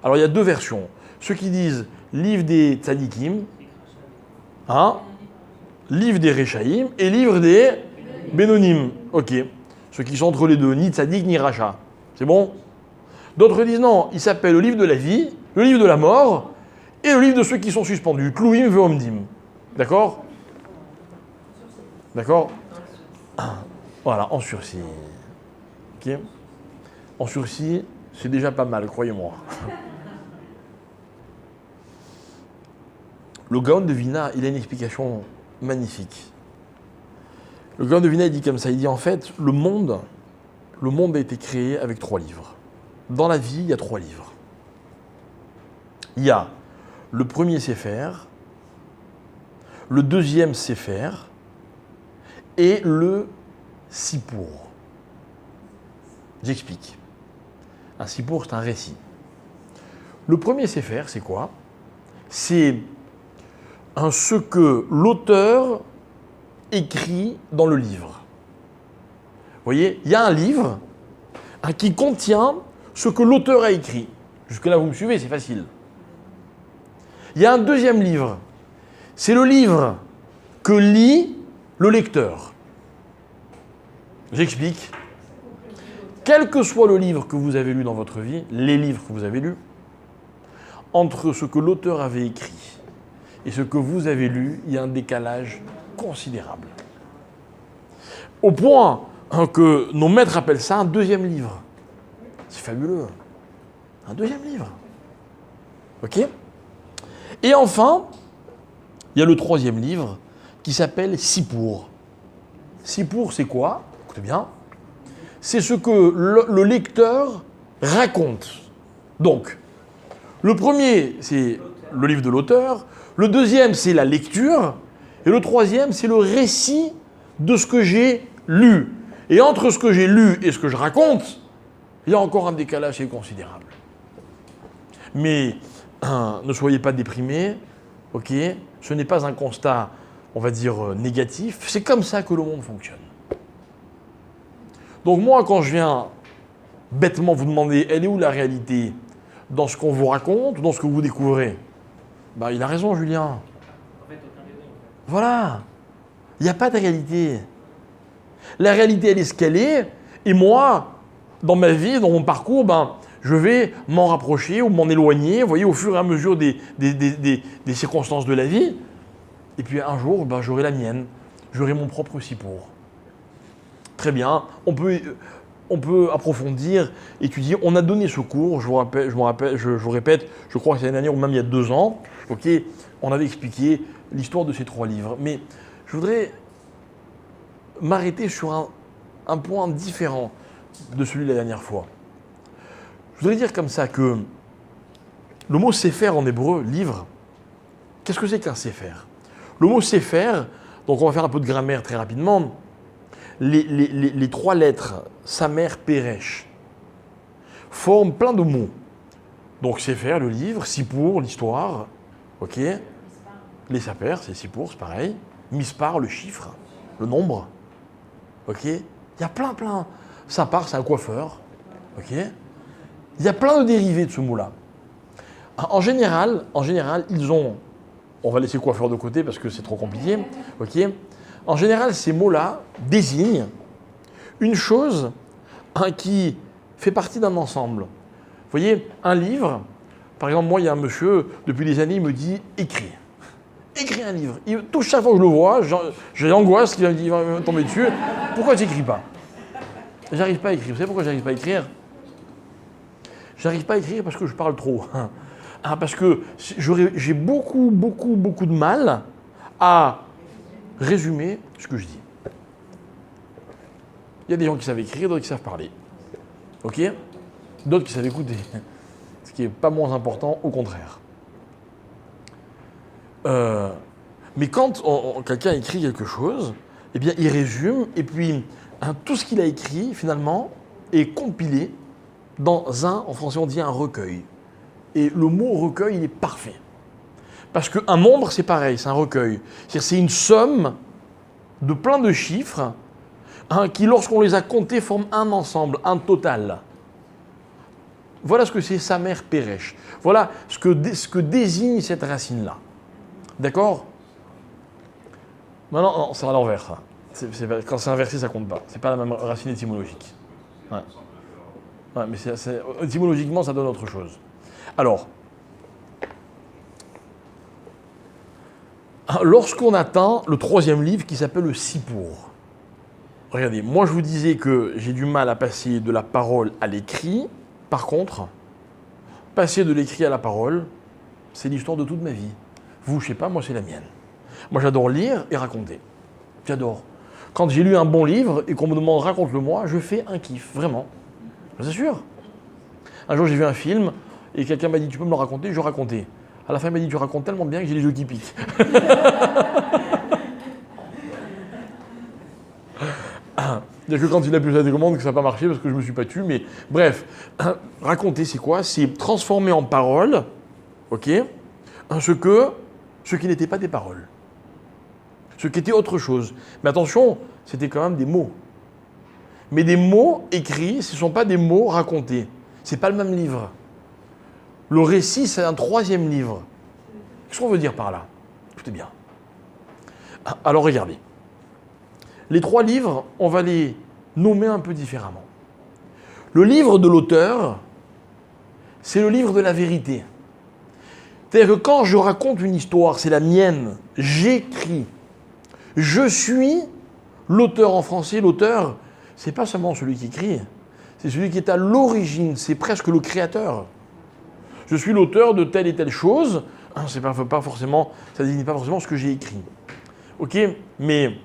Alors, il y a 2 versions. Ceux qui disent livre des Tzadikim, hein, livre des Rechaïm, et livre des Bénonim. Ok. Ceux qui sont entre les deux, ni Tzadik ni Racha. C'est bon? D'autres disent non, il s'appelle le livre de la vie, le livre de la mort, et le livre de ceux qui sont suspendus, Klouim Veomdim. D'accord? D'accord? Voilà, en sursis. Ok? En sursis, c'est déjà pas mal, croyez-moi. Le Gaon de Vilna, il a une explication magnifique. Le Gaon de Vilna, il dit comme ça, il dit en fait, le monde a été créé avec 3 livres. Dans la vie, il y a 3 livres. Il y a le premier Sefer, le deuxième Sefer et le Sipour. J'explique. Un Sipour, c'est un récit. Le premier Sefer, c'est quoi? C'est ce que l'auteur écrit dans le livre. Vous voyez, il y a un livre qui contient ce que l'auteur a écrit. Jusque-là, vous me suivez, c'est facile. Il y a un deuxième livre. C'est le livre que lit le lecteur. J'explique. Quel que soit le livre que vous avez lu dans votre vie, les livres que vous avez lus, entre ce que l'auteur avait écrit et ce que vous avez lu, il y a un décalage considérable. Au point que nos maîtres appellent ça un deuxième livre. C'est fabuleux. Un deuxième livre. Ok? Et enfin, il y a le troisième livre qui s'appelle Sipour. Sipour, c'est quoi? Écoutez bien. C'est ce que le lecteur raconte. Donc, le premier, c'est le livre de l'auteur. Le deuxième, c'est la lecture. Et le troisième, c'est le récit de ce que j'ai lu. Et entre ce que j'ai lu et ce que je raconte, il y a encore un décalage assez considérable. Mais ne soyez pas déprimés, ok? Ce n'est pas un constat, on va dire, négatif. C'est comme ça que le monde fonctionne. Donc moi, quand je viens bêtement vous demander, elle est où la réalité dans ce qu'on vous raconte, dans ce que vous découvrez? Bah, il a raison, Julien. En fait, aucun des deux. Voilà. Il n'y a pas de réalité. La réalité, elle est ce qu'elle est. Et moi, dans ma vie, dans mon parcours, je vais m'en rapprocher ou m'en éloigner, vous voyez, au fur et à mesure des circonstances de la vie. Et puis un jour, j'aurai la mienne. J'aurai mon propre Sipour. Très bien. On peut approfondir, étudier. On a donné ce cours, je vous répète, je crois que c'est l'année dernière ou même il y a 2 ans. Ok, on avait expliqué l'histoire de ces 3 livres. Mais je voudrais m'arrêter sur un point différent de celui de la dernière fois. Je voudrais dire comme ça que le mot Sefer en hébreu, livre, qu'est-ce que c'est qu'un Sefer? Le mot Sefer, Donc on va faire un peu de grammaire très rapidement. Les trois lettres, Samer, Peresh, forment plein de mots. Donc Sefer, le livre, Sipour, l'histoire, ok. Les Saper, c'est Sipour, c'est pareil. Mispar, le chiffre, le nombre, ok. Il y a plein. Sapar, c'est un coiffeur, ok. Il y a plein de dérivés de ce mot-là. En général, ils ont... On va laisser coiffeur de côté parce que c'est trop compliqué, ok. En général, ces mots-là désignent une chose qui fait partie d'un ensemble. Vous voyez, un livre, par exemple, moi, il y a un monsieur, depuis des années, il me dit « écris ». Écris un livre. Tout chaque fois que je le vois, j'ai l'angoisse qu'il va me tomber dessus. Pourquoi tu n'écris pas? J'arrive pas à écrire. Vous savez pourquoi j'arrive pas à écrire? J'arrive pas à écrire parce que je parle trop. Parce que j'ai beaucoup de mal à résumer ce que je dis. Il y a des gens qui savent écrire, d'autres qui savent parler. Ok? D'autres qui savent écouter. Ce qui n'est pas moins important, au contraire. Mais quand quelqu'un écrit quelque chose, eh bien, il résume, et puis tout ce qu'il a écrit, finalement, est compilé dans en français on dit un recueil. Et le mot recueil, il est parfait. Parce qu'un nombre, c'est pareil, c'est un recueil. C'est une somme de plein de chiffres qui, lorsqu'on les a comptés, forment un ensemble, un total. Voilà ce que c'est Samer Peresh. Voilà ce que désigne cette racine-là. D'accord? Non, c'est à l'envers, ça. Quand c'est inversé, ça compte pas. C'est pas la même racine étymologique. Ouais, mais étymologiquement, ça donne autre chose. Alors, lorsqu'on atteint le troisième livre qui s'appelle le Sipour, regardez, moi je vous disais que j'ai du mal à passer de la parole à l'écrit. Par contre, passer de l'écrit à la parole, c'est l'histoire de toute ma vie. Vous, je sais pas, moi c'est la mienne. Moi j'adore lire et raconter. J'adore. Quand j'ai lu un bon livre et qu'on me demande raconte-le-moi, je fais un kiff, vraiment. Je vous assure. Un jour j'ai vu un film et quelqu'un m'a dit tu peux me le raconter, je racontais. À la fin il m'a dit tu racontes tellement bien que j'ai les yeux qui piquent. C'est-à-dire que quand il a pu la télécommande que ça n'a pas marché parce que je ne me suis pas tué, mais bref, raconter c'est quoi? C'est transformer en paroles, ok, ce qui n'était pas des paroles. Ce qui était autre chose. Mais attention, c'était quand même des mots. Mais des mots écrits, ce ne sont pas des mots racontés. Ce n'est pas le même livre. Le récit, c'est un troisième livre. Qu'est-ce qu'on veut dire par là? Écoutez bien. Alors regardez. Les trois livres, on va les nommer un peu différemment. Le livre de l'auteur, c'est le livre de la vérité. C'est-à-dire que quand je raconte une histoire, c'est la mienne, j'écris. Je suis l'auteur en français. L'auteur, c'est pas seulement celui qui écrit, c'est celui qui est à l'origine, c'est presque le créateur. Je suis l'auteur de telle et telle chose, c'est pas forcément, ça ne désigne pas forcément ce que j'ai écrit. Ok, mais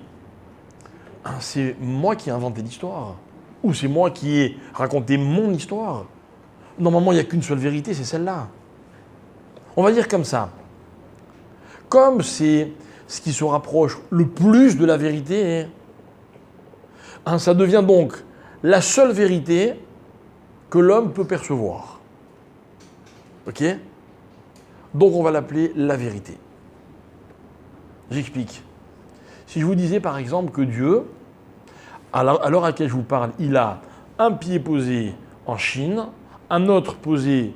c'est moi qui ai inventé l'histoire, ou c'est moi qui ai raconté mon histoire. Normalement, il n'y a qu'une seule vérité, c'est celle-là. On va dire comme ça. Comme c'est ce qui se rapproche le plus de la vérité, ça devient donc la seule vérité que l'homme peut percevoir. Ok? Donc on va l'appeler la vérité. J'explique. Si je vous disais par exemple que Dieu, à l'heure à laquelle je vous parle, il a un pied posé en Chine, un autre posé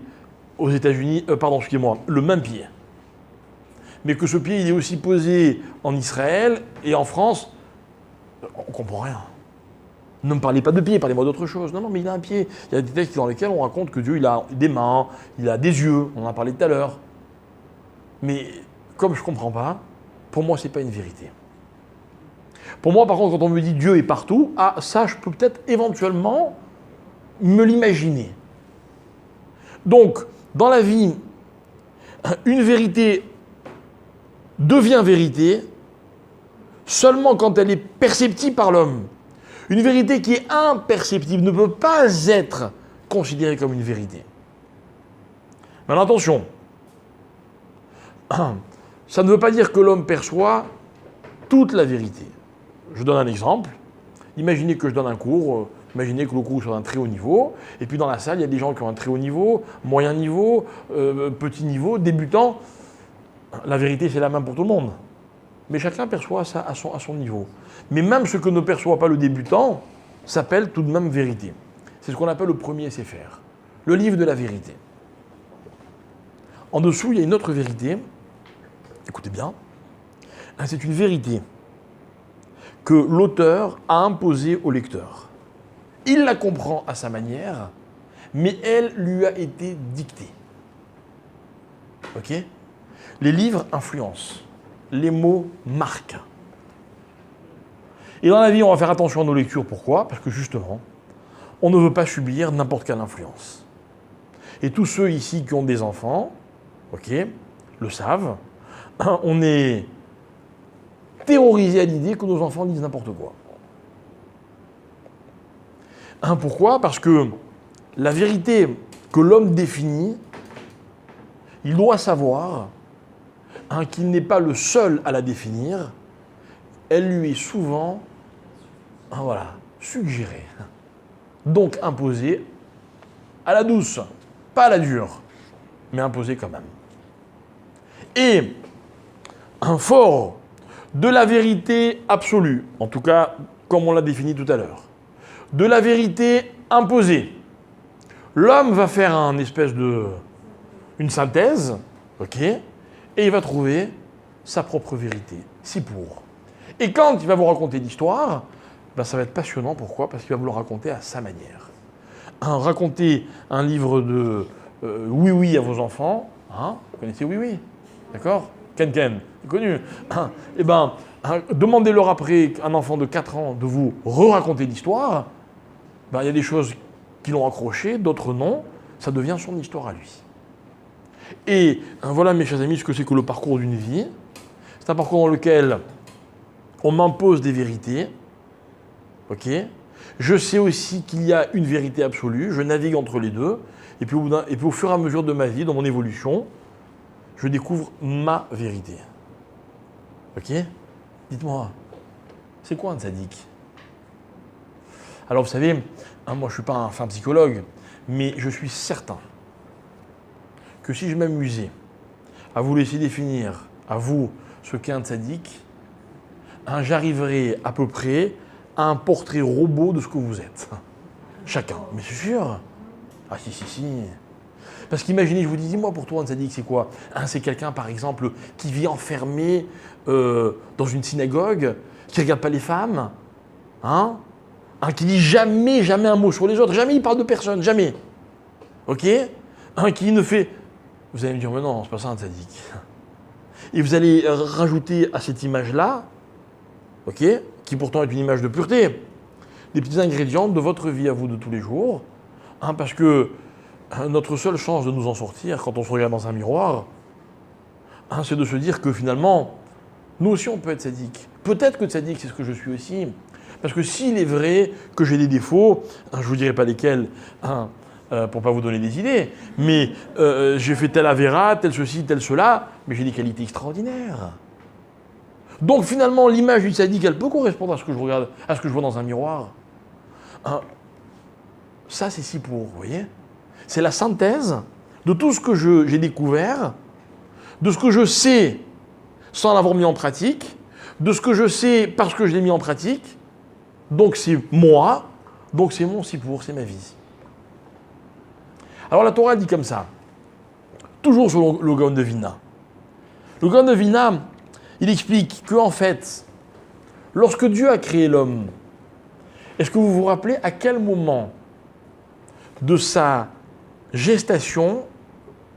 aux États-Unis, excusez-moi, le même pied. Mais que ce pied, il est aussi posé en Israël et en France, on ne comprend rien. Ne me parlez pas de pied, parlez-moi d'autre chose. Non, mais il a un pied. Il y a des textes dans lesquels on raconte que Dieu, il a des mains, il a des yeux, on en a parlé tout à l'heure. Mais comme je ne comprends pas, pour moi, ce n'est pas une vérité. Pour moi, par contre, quand on me dit Dieu est partout, ça, je peux peut-être éventuellement me l'imaginer. Donc, dans la vie, une vérité devient vérité seulement quand elle est perceptible par l'homme. Une vérité qui est imperceptible ne peut pas être considérée comme une vérité. Mais attention, ça ne veut pas dire que l'homme perçoit toute la vérité. Je donne un exemple. Imaginez que je donne un cours, imaginez que le cours soit d'un très haut niveau, et puis dans la salle, il y a des gens qui ont un très haut niveau, moyen niveau, petit niveau, débutant. La vérité, c'est la même pour tout le monde. Mais chacun perçoit ça à son niveau. Mais même ce que ne perçoit pas le débutant s'appelle tout de même vérité. C'est ce qu'on appelle le premier Sefer, le livre de la vérité. En dessous, il y a une autre vérité. Écoutez bien. C'est une vérité que l'auteur a imposée au lecteur. Il la comprend à sa manière, mais elle lui a été dictée. Ok ? Les livres influencent. Les mots marquent. Et dans la vie, on va faire attention à nos lectures. Pourquoi ? Parce que justement, on ne veut pas subir n'importe quelle influence. Et tous ceux ici qui ont des enfants, ok, le savent, on est terrorisé à l'idée que nos enfants disent n'importe quoi. Pourquoi ? Parce que la vérité que l'homme définit, il doit savoir qu'il n'est pas le seul à la définir, elle lui est souvent suggérée. Donc imposée à la douce, pas à la dure, mais imposée quand même. Et un fort de la vérité absolue, en tout cas comme on l'a défini tout à l'heure, de la vérité imposée, l'homme va faire une synthèse, ok, et il va trouver sa propre vérité, si pour. Et quand il va vous raconter l'histoire, ça va être passionnant. Pourquoi ? Parce qu'il va vous le raconter à sa manière. Raconter un livre de Oui Oui à vos enfants, vous connaissez Oui Oui, d'accord ? Ken Ken, c'est connu. Demandez-leur après un enfant de 4 ans de vous re-raconter l'histoire, il y a des choses qui l'ont accroché, d'autres non, ça devient son histoire à lui. Et voilà, mes chers amis, ce que c'est que le parcours d'une vie. C'est un parcours dans lequel on m'impose des vérités. Ok ? Je sais aussi qu'il y a une vérité absolue, je navigue entre les deux, et puis au fur et à mesure de ma vie, dans mon évolution, je découvre ma vérité. Ok ? Dites-moi, c'est quoi un tzaddik ? Alors vous savez, moi je ne suis pas un fin psychologue, mais je suis certain que si je m'amusais à vous laisser définir, à vous, ce qu'est un tzaddik, j'arriverai à peu près à un portrait robot de ce que vous êtes. Chacun. Mais c'est sûr. Ah si. Parce qu'imaginez, je vous dis, moi pour toi, un tzaddik, c'est quoi ? C'est quelqu'un, par exemple, qui vit enfermé dans une synagogue, qui ne regarde pas les femmes, qui dit jamais un mot sur les autres, jamais il parle de personne, jamais. Ok ? Qui ne fait... Vous allez me dire, mais non, c'est pas ça un tzaddik. Et vous allez rajouter à cette image-là, ok, qui pourtant est une image de pureté, des petits ingrédients de votre vie à vous de tous les jours, parce que notre seule chance de nous en sortir quand on se regarde dans un miroir, c'est de se dire que finalement, nous aussi on peut être tzaddik. Peut-être que tzaddik c'est ce que je suis aussi, parce que s'il est vrai que j'ai des défauts, je ne vous dirai pas lesquels, pour ne pas vous donner des idées, mais j'ai fait tel avéra, tel ceci, tel cela, mais j'ai des qualités extraordinaires. Donc finalement, l'image du tzaddik, elle peut correspondre à ce que je regarde, à ce que je vois dans un miroir. Ça, c'est si pour, vous voyez ? C'est la synthèse de tout ce que j'ai découvert, de ce que je sais sans l'avoir mis en pratique, de ce que je sais parce que je l'ai mis en pratique. Donc c'est moi, donc c'est mon si pour, c'est ma vie. Alors la Torah dit comme ça, toujours sur le Gaon de Vilna. Le Gaon de Vilna, il explique qu'en fait, lorsque Dieu a créé l'homme, est-ce que vous vous rappelez à quel moment de sa gestation,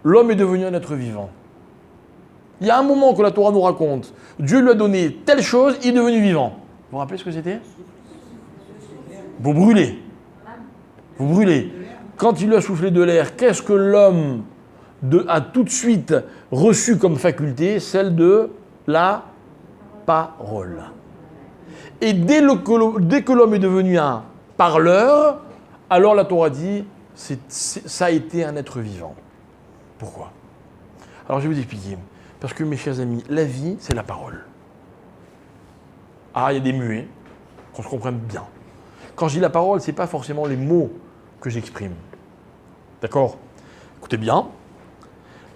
l'homme est devenu un être vivant ? Il y a un moment que la Torah nous raconte, Dieu lui a donné telle chose, il est devenu vivant. Vous vous rappelez ce que c'était ? Vous brûlez. Vous brûlez. Quand il lui a soufflé de l'air, qu'est-ce que l'homme a tout de suite reçu comme faculté ? Celle de la parole. Et dès que l'homme est devenu un parleur, alors la Torah dit, ça a été un être vivant. Pourquoi ? Alors je vais vous expliquer. Parce que mes chers amis, la vie, c'est la parole. Ah, il y a des muets, qu'on se comprenne bien. Quand je dis la parole, ce n'est pas forcément les mots que j'exprime. D'accord? Écoutez bien,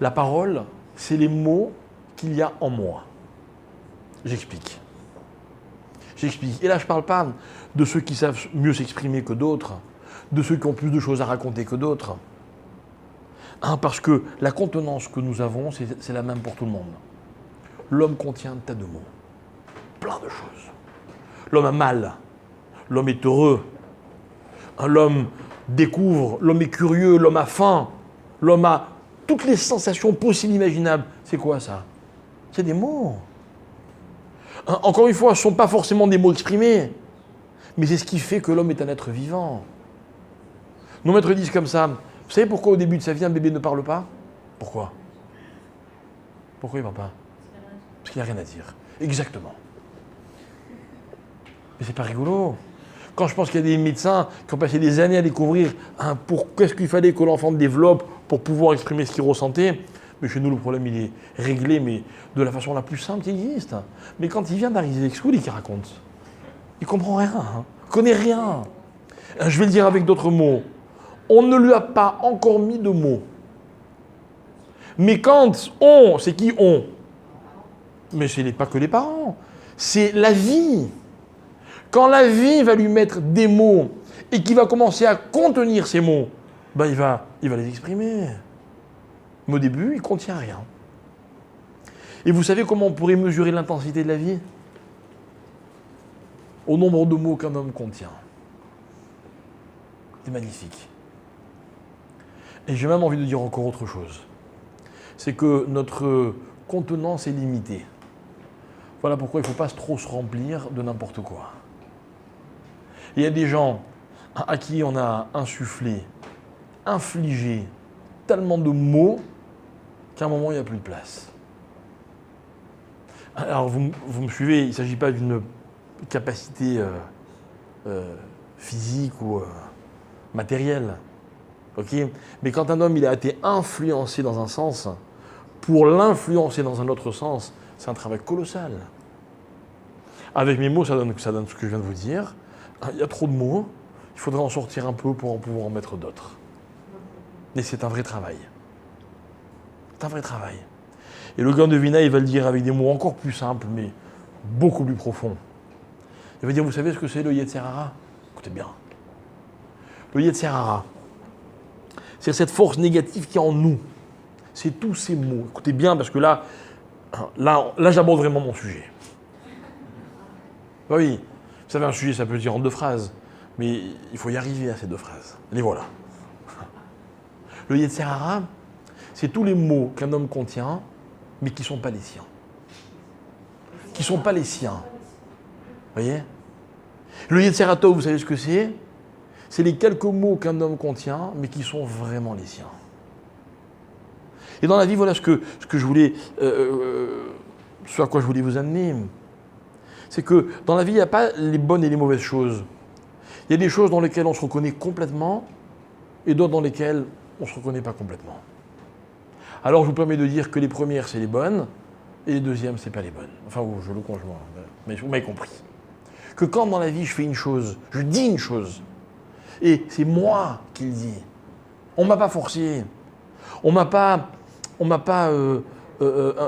la parole, c'est les mots qu'il y a en moi. J'explique. J'explique. Et là, je ne parle pas de ceux qui savent mieux s'exprimer que d'autres, de ceux qui ont plus de choses à raconter que d'autres. Parce que la contenance que nous avons, c'est la même pour tout le monde. L'homme contient un tas de mots, plein de choses. L'homme a mal, l'homme est heureux, l'homme découvre, l'homme est curieux, l'homme a faim, l'homme a toutes les sensations possibles, imaginables. C'est quoi ça? C'est des mots. Encore une fois, ce ne sont pas forcément des mots exprimés, mais c'est ce qui fait que l'homme est un être vivant. Nos maîtres disent comme ça, vous savez pourquoi au début de sa vie, un bébé ne parle pas? Pourquoi? Pourquoi il ne parle pas? Parce qu'il n'a rien à dire. Exactement. Mais c'est pas rigolo. Quand je pense qu'il y a des médecins qui ont passé des années à découvrir qu'est-ce qu'il fallait que l'enfant développe pour pouvoir exprimer ce qu'il ressentait, mais chez nous, le problème, il est réglé, mais de la façon la plus simple qui existe. Mais quand il vient d'arriver avec School et qu'il raconte, il ne comprend rien, il ne connaît rien. Je vais le dire avec d'autres mots. On ne lui a pas encore mis de mots. Mais quand on, c'est qui on? Mais ce n'est pas que les parents, c'est la vie. Quand la vie va lui mettre des mots et qu'il va commencer à contenir ces mots, ben il va les exprimer. Mais au début, il ne contient rien. Et vous savez comment on pourrait mesurer l'intensité de la vie? Au nombre de mots qu'un homme contient. C'est magnifique. Et j'ai même envie de dire encore autre chose. C'est que notre contenance est limitée. Voilà pourquoi il ne faut pas trop se remplir de n'importe quoi. Il y a des gens à qui on a insufflé, infligé tellement de mots qu'à un moment, il n'y a plus de place. Alors, vous me suivez, il ne s'agit pas d'une capacité physique ou matérielle. Okay? Mais quand un homme il a été influencé dans un sens, pour l'influencer dans un autre sens, c'est un travail colossal. Avec mes mots, ça donne ce que je viens de vous dire. Il y a trop de mots, il faudrait en sortir un peu pour pouvoir en mettre d'autres. Mais c'est un vrai travail. C'est un vrai travail. Et le Gaon de Vilna, il va le dire avec des mots encore plus simples, mais beaucoup plus profonds. Il va dire, vous savez ce que c'est le Yetzer Hara? Écoutez bien. Le Yetzer Hara, c'est cette force négative qui est en nous. C'est tous ces mots. Écoutez bien, parce que là j'aborde vraiment mon sujet. Bah oui, vous savez, un sujet, ça peut se dire en 2 phrases, mais il faut y arriver à ces 2 phrases. Les voilà. Le Yetzer Hara, c'est tous les mots qu'un homme contient, mais qui ne sont pas les siens. Qui ne sont pas les siens. Vous voyez? Le Yetzer Tov, vous savez ce que c'est? C'est les quelques mots qu'un homme contient, mais qui sont vraiment les siens. Et dans la vie, voilà ce que je voulais, ce à quoi je voulais vous amener. C'est que dans la vie, il n'y a pas les bonnes et les mauvaises choses. Il y a des choses dans lesquelles on se reconnaît complètement et d'autres dans lesquelles on ne se reconnaît pas complètement. Alors, je vous permets de dire que les premières, c'est les bonnes et les deuxièmes, c'est pas les bonnes. Enfin, je le conjoins, mais vous m'avez compris. Que quand dans la vie, je fais une chose, je dis une chose, et c'est moi qui le dis. On ne m'a pas forcé. On m'a pas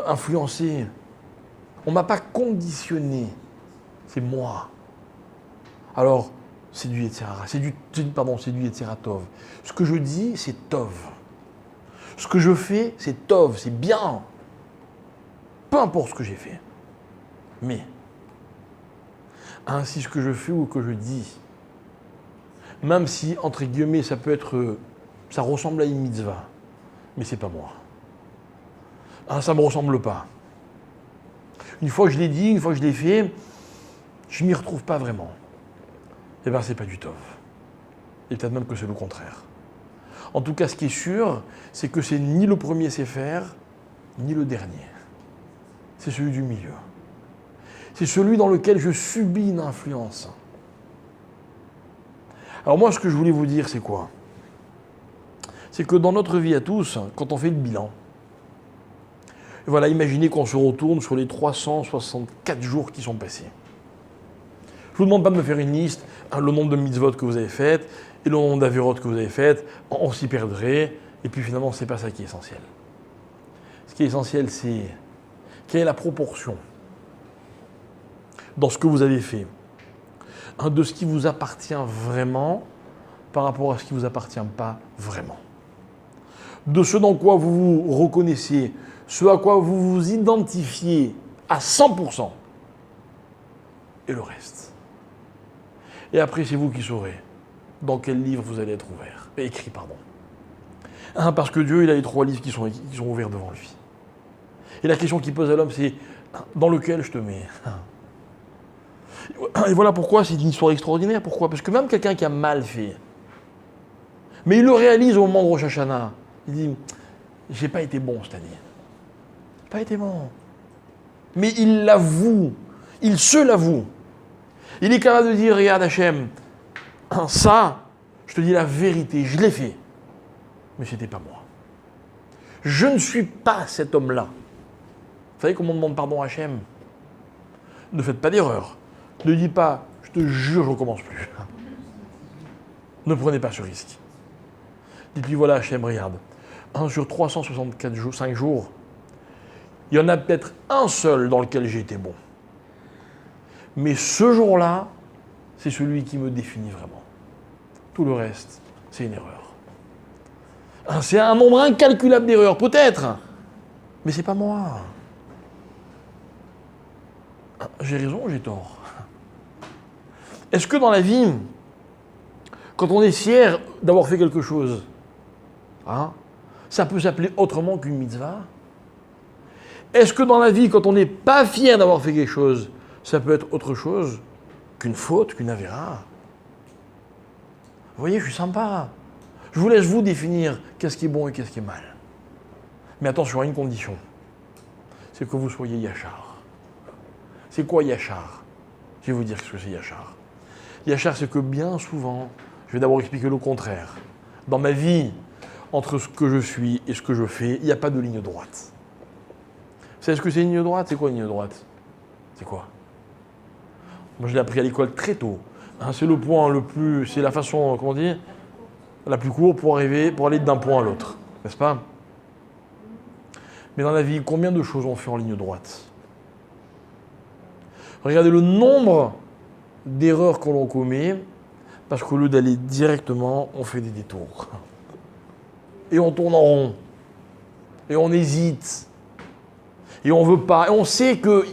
influencé. On ne m'a pas conditionné. C'est moi. Alors, c'est du Yetzer Hara. C'est du Yetzer Tov. Ce que je dis, c'est Tov. Ce que je fais, c'est Tov. C'est bien. Peu importe ce que j'ai fait. Mais, ainsi ce que je fais ou que je dis, même si, entre guillemets, ça ressemble à une mitzvah, mais c'est pas moi. Ça ne me ressemble pas. Une fois que je l'ai dit, une fois que je l'ai fait, je ne m'y retrouve pas vraiment. Eh bien, c'est pas du Tov. Et peut-être même que c'est le contraire. En tout cas, ce qui est sûr, c'est que c'est ni le premier Sefer, ni le dernier. C'est celui du milieu. C'est celui dans lequel je subis une influence. Alors moi, ce que je voulais vous dire, c'est quoi? C'est que dans notre vie à tous, quand on fait le bilan, voilà, imaginez qu'on se retourne sur les 364 jours qui sont passés. vous demande pas de me faire une liste, le nombre de mitzvot que vous avez faites et le nombre d'avérotes que vous avez faites, on s'y perdrait, et puis finalement, c'est pas ça qui est essentiel. Ce qui est essentiel, c'est quelle est la proportion dans ce que vous avez fait, de ce qui vous appartient vraiment par rapport à ce qui ne vous appartient pas vraiment. De ce dans quoi vous vous reconnaissez, ce à quoi vous vous identifiez à 100%, et le reste. Et après, c'est vous qui saurez dans quel livre vous allez être écrit. Parce que Dieu, il a les 3 livres qui sont ouverts devant lui. Et la question qu'il pose à l'homme, c'est dans lequel je te mets. Et voilà pourquoi c'est une histoire extraordinaire. Pourquoi ? Parce que même quelqu'un qui a mal fait, mais il le réalise au moment de Rosh Hashanah, il dit, j'ai pas été bon cette année. J'ai pas été bon. Mais il l'avoue, il se l'avoue. Il est capable de dire, regarde Hachem, ça, je te dis la vérité, je l'ai fait. Mais c'était pas moi. Je ne suis pas cet homme-là. Vous savez comment on demande pardon à Hachem ? Ne faites pas d'erreur. Ne dites pas, je te jure, je ne recommence plus. Ne prenez pas ce risque. Dites-lui, voilà Hachem, regarde, sur 364 jours, 5 jours, il y en a peut-être un seul dans lequel j'ai été bon. Mais ce jour-là, c'est celui qui me définit vraiment. Tout le reste, c'est une erreur. C'est un nombre incalculable d'erreurs, peut-être, mais c'est pas moi. J'ai raison ou j'ai tort ? Est-ce que dans la vie, quand on est fier d'avoir fait quelque chose, ça peut s'appeler autrement qu'une mitzvah ? Est-ce que dans la vie, quand on n'est pas fier d'avoir fait quelque chose, ça peut être autre chose qu'une faute, qu'une avéra ? Vous voyez, je suis sympa. Je vous laisse vous définir qu'est-ce qui est bon et qu'est-ce qui est mal. Mais attention à une condition, c'est que vous soyez yachar. C'est quoi yachar ? Je vais vous dire ce que c'est yachar. Yachar, c'est que bien souvent, je vais d'abord expliquer le contraire. Dans ma vie, entre ce que je suis et ce que je fais, il n'y a pas de ligne droite. Vous savez ce que c'est une ligne droite ? C'est quoi une ligne droite ? C'est quoi ? Moi, je l'ai appris à l'école très tôt. C'est le point le plus... C'est la façon, comment dire, la plus courte pour aller d'un point à l'autre. N'est-ce pas ? Mais dans la vie, combien de choses on fait en ligne droite ? Regardez le nombre d'erreurs que l'on commet parce qu'au lieu d'aller directement, on fait des détours. Et on tourne en rond. Et on hésite. Et on ne veut pas. Et on sait que...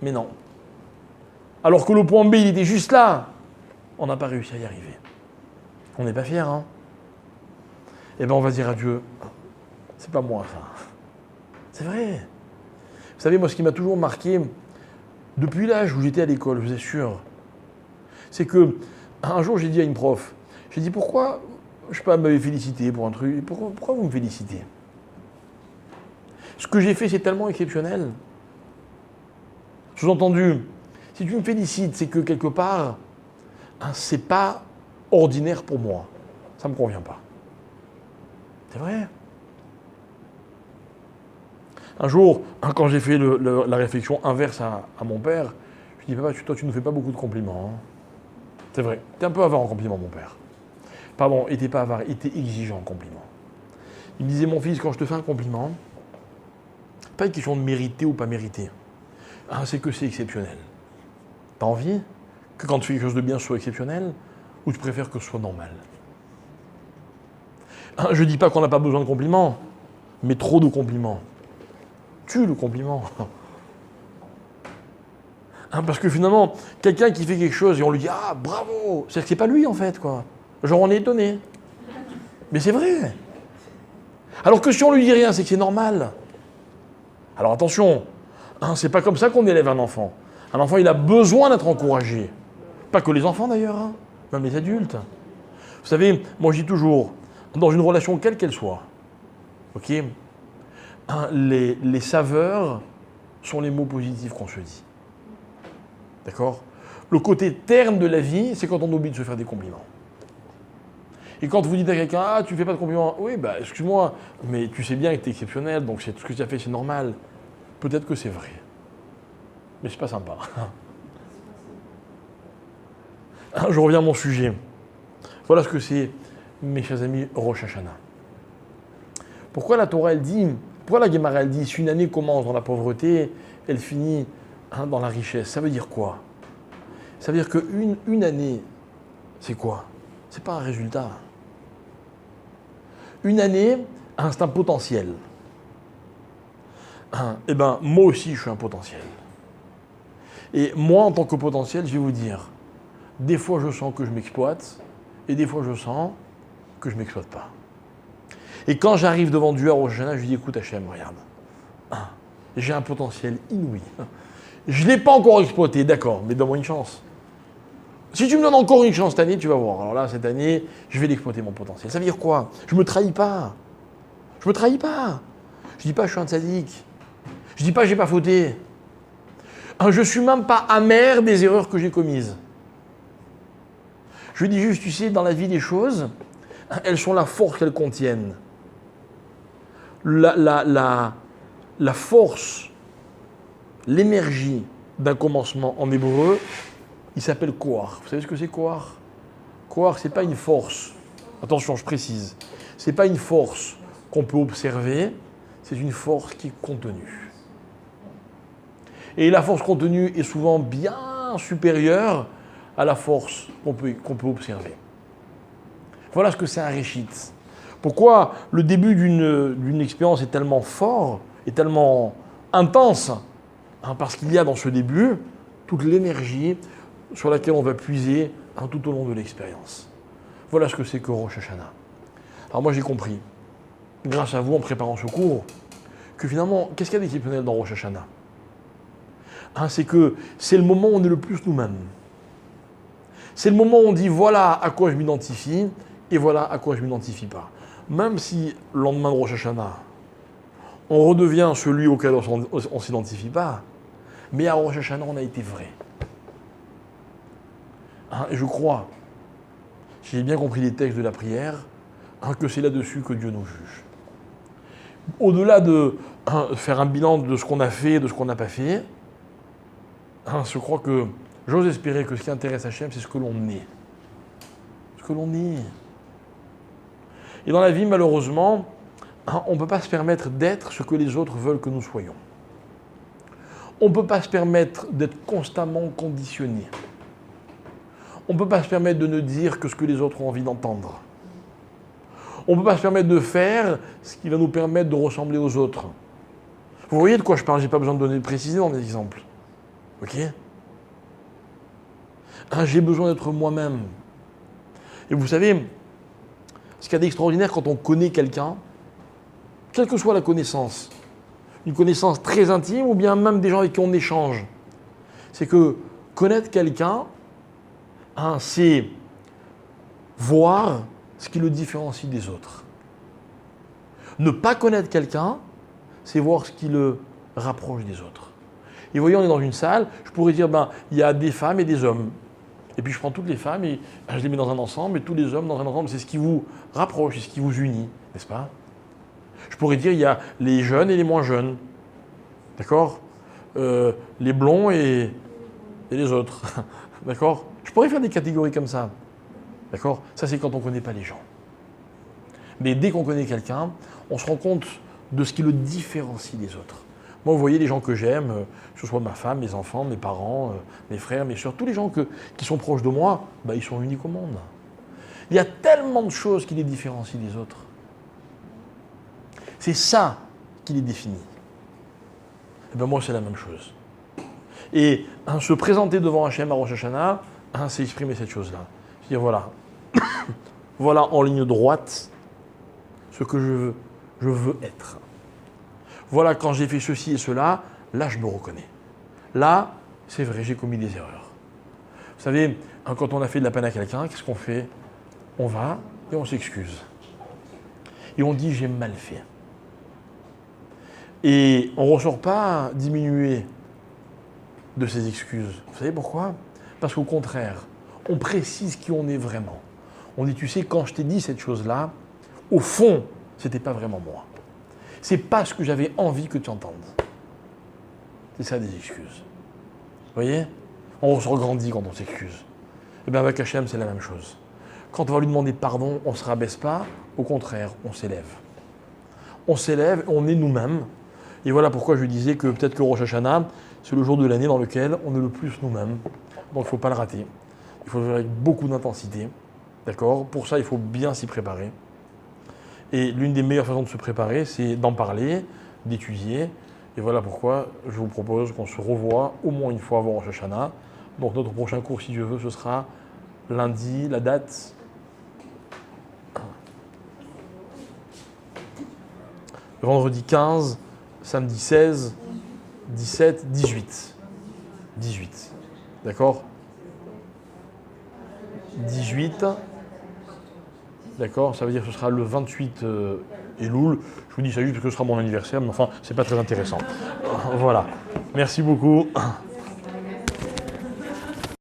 Mais non. Alors que le point B, il était juste là. On n'a pas réussi à y arriver. On n'est pas fiers, hein ? Eh bien, on va dire à Dieu, c'est pas moi, ça. C'est vrai. Vous savez, moi, ce qui m'a toujours marqué, depuis l'âge où j'étais à l'école, je vous assure, c'est que un jour, j'ai dit à une prof, j'ai dit, pourquoi, je sais pas, m'avait félicité pour un truc, pourquoi vous me félicitez ? Ce que j'ai fait, c'est tellement exceptionnel. Sous-entendu, si tu me félicites, c'est que quelque part, c'est pas ordinaire pour moi. Ça ne me convient pas. C'est vrai. Un jour, quand j'ai fait la réflexion inverse à mon père, je lui dis, papa, toi, tu ne nous fais pas beaucoup de compliments. Hein. C'est vrai. Tu es un peu avare en compliments, mon père. Pardon, il n'était pas avare, il était exigeant en compliments. Il me disait, mon fils, quand je te fais un compliment, pas une question de mériter ou pas mériter. C'est que c'est exceptionnel. T'as envie que quand tu fais quelque chose de bien, ce soit exceptionnel, ou tu préfères que ce soit normal ? Je ne dis pas qu'on n'a pas besoin de compliments, mais trop de compliments tue le compliment. Parce que finalement, quelqu'un qui fait quelque chose et on lui dit « Ah, bravo !» C'est-à-dire que c'est pas lui en fait, quoi. Genre on est étonné. Mais c'est vrai. Alors que si on lui dit rien, c'est que c'est normal. Alors attention, c'est pas comme ça qu'on élève un enfant. Un enfant, il a besoin d'être encouragé. Pas que les enfants d'ailleurs, même les adultes. Vous savez, moi je dis toujours, dans une relation quelle qu'elle soit, ok, les saveurs sont les mots positifs qu'on se dit. D'accord ? Le côté terne de la vie, c'est quand on oublie de se faire des compliments. Et quand vous dites à quelqu'un « Ah, tu ne fais pas de compliments ?» Oui, bah excuse-moi, mais tu sais bien que tu es exceptionnel, donc tout ce que tu as fait, c'est normal. Peut-être que c'est vrai. Mais c'est pas sympa. Je reviens à mon sujet. Voilà ce que c'est, mes chers amis, Rosh Hashanah. Pourquoi la Torah, pourquoi la Gemara, elle dit, si une année commence dans la pauvreté, elle finit dans la richesse? Ça veut dire quoi? Ça veut dire qu'une année, c'est quoi? C'est pas un résultat. Une année, c'est un potentiel. Eh bien, moi aussi, je suis un potentiel. Et moi, en tant que potentiel, je vais vous dire, des fois, je sens que je m'exploite, et des fois, je sens que je ne m'exploite pas. Et quand j'arrive devant Dieu à Rosh Hashanah, je lui dis, écoute Hachem, regarde, j'ai un potentiel inouï. Je ne l'ai pas encore exploité, d'accord, mais donne-moi une chance. Si tu me donnes encore une chance cette année, tu vas voir. Alors là, cette année, je vais l'exploiter, mon potentiel. Ça veut dire quoi? Je ne me trahis pas. Je ne me trahis pas. Je ne dis pas, je suis un sadique. Je ne dis pas, je n'ai pas fauté. Je ne suis même pas amer des erreurs que j'ai commises. Je dis juste, tu sais, dans la vie des choses, elles sont la force qu'elles contiennent. La force, l'énergie d'un commencement en hébreu, il s'appelle koar. Vous savez ce que c'est koar? Koar, ce n'est pas une force. Attention, je précise. Ce n'est pas une force qu'on peut observer, c'est une force qui est contenue. Et la force contenue est souvent bien supérieure à la force qu'on peut observer. Voilà ce que c'est un réchit. Pourquoi le début d'une expérience est tellement fort, est tellement intense? Parce qu'il y a dans ce début toute l'énergie sur laquelle on va puiser tout au long de l'expérience. Voilà ce que c'est que Rosh Hashanah. Alors moi j'ai compris, grâce à vous en préparant ce cours, que finalement, qu'est-ce qu'il y a d'exceptionnel dans Rosh Hashanah? C'est que c'est le moment où on est le plus nous-mêmes. C'est le moment où on dit voilà à quoi je m'identifie et voilà à quoi je ne m'identifie pas. Même si le lendemain de Rosh Hashanah, on redevient celui auquel on ne s'identifie pas, mais à Rosh Hashanah, on a été vrai. Et je crois, si j'ai bien compris les textes de la prière, que c'est là-dessus que Dieu nous juge. Au-delà de faire un bilan de ce qu'on a fait, de ce qu'on n'a pas fait, je crois que j'ose espérer que ce qui intéresse Hachem, c'est ce que l'on est. Ce que l'on est. Et dans la vie, malheureusement, on ne peut pas se permettre d'être ce que les autres veulent que nous soyons. On ne peut pas se permettre d'être constamment conditionné. On ne peut pas se permettre de ne dire que ce que les autres ont envie d'entendre. On ne peut pas se permettre de faire ce qui va nous permettre de ressembler aux autres. Vous voyez de quoi je parle? Je n'ai pas besoin de préciser dans mes exemples. Ok? J'ai besoin d'être moi-même. Et vous savez, ce qu'il y a d'extraordinaire quand on connaît quelqu'un, quelle que soit la connaissance, une connaissance très intime ou bien même des gens avec qui on échange, c'est que connaître quelqu'un, c'est voir ce qui le différencie des autres. Ne pas connaître quelqu'un, c'est voir ce qui le rapproche des autres. Et vous voyez, on est dans une salle, je pourrais dire, il y a des femmes et des hommes. Et puis je prends toutes les femmes et je les mets dans un ensemble, et tous les hommes dans un ensemble, c'est ce qui vous rapproche, c'est ce qui vous unit, n'est-ce pas? Je pourrais dire, il y a les jeunes et les moins jeunes. D'accord? Les blonds et les autres. D'accord? Je pourrais faire des catégories comme ça. D'accord? Ça, c'est quand on ne connaît pas les gens. Mais dès qu'on connaît quelqu'un, on se rend compte de ce qui le différencie des autres. Moi, vous voyez, les gens que j'aime, que ce soit ma femme, mes enfants, mes parents, mes frères, mes soeurs, tous les gens qui sont proches de moi, ils sont uniques au monde. Il y a tellement de choses qui les différencient des autres. C'est ça qui les définit. Et moi, c'est la même chose. Et se présenter devant Hachem à Rosh Hashanah, c'est exprimer cette chose-là. C'est-à-dire, voilà, voilà en ligne droite ce que je veux être. Voilà, quand j'ai fait ceci et cela, là, je me reconnais. Là, c'est vrai, j'ai commis des erreurs. Vous savez, quand on a fait de la peine à quelqu'un, qu'est-ce qu'on fait? On va et on s'excuse. Et on dit, j'ai mal fait. Et on ne ressort pas diminué de ces excuses. Vous savez pourquoi? Parce qu'au contraire, on précise qui on est vraiment. On dit, tu sais, quand je t'ai dit cette chose-là, au fond, ce n'était pas vraiment moi. C'est pas ce que j'avais envie que tu entendes. C'est ça des excuses. Vous voyez? On se regrandit quand on s'excuse. Et bien avec Hachem, c'est la même chose. Quand on va lui demander pardon, on ne se rabaisse pas, au contraire, on s'élève. On s'élève, on est nous-mêmes. Et voilà pourquoi je disais que peut-être que Rosh Hashanah, c'est le jour de l'année dans lequel on est le plus nous-mêmes. Donc il ne faut pas le rater. Il faut le faire avec beaucoup d'intensité. D'accord ? Pour ça, il faut bien s'y préparer. Et l'une des meilleures façons de se préparer, c'est d'en parler, d'étudier. Et voilà pourquoi je vous propose qu'on se revoie au moins une fois avant Rosh Hashanah. Donc notre prochain cours, si Dieu veut, ce sera lundi, la date. Vendredi 15, samedi 16, 17, 18. 18. D'accord ? 18. D'accord ? Ça veut dire que ce sera le 28 Elul. Je vous dis ça juste parce que ce sera mon anniversaire, mais enfin, c'est pas très intéressant. Voilà. Merci beaucoup.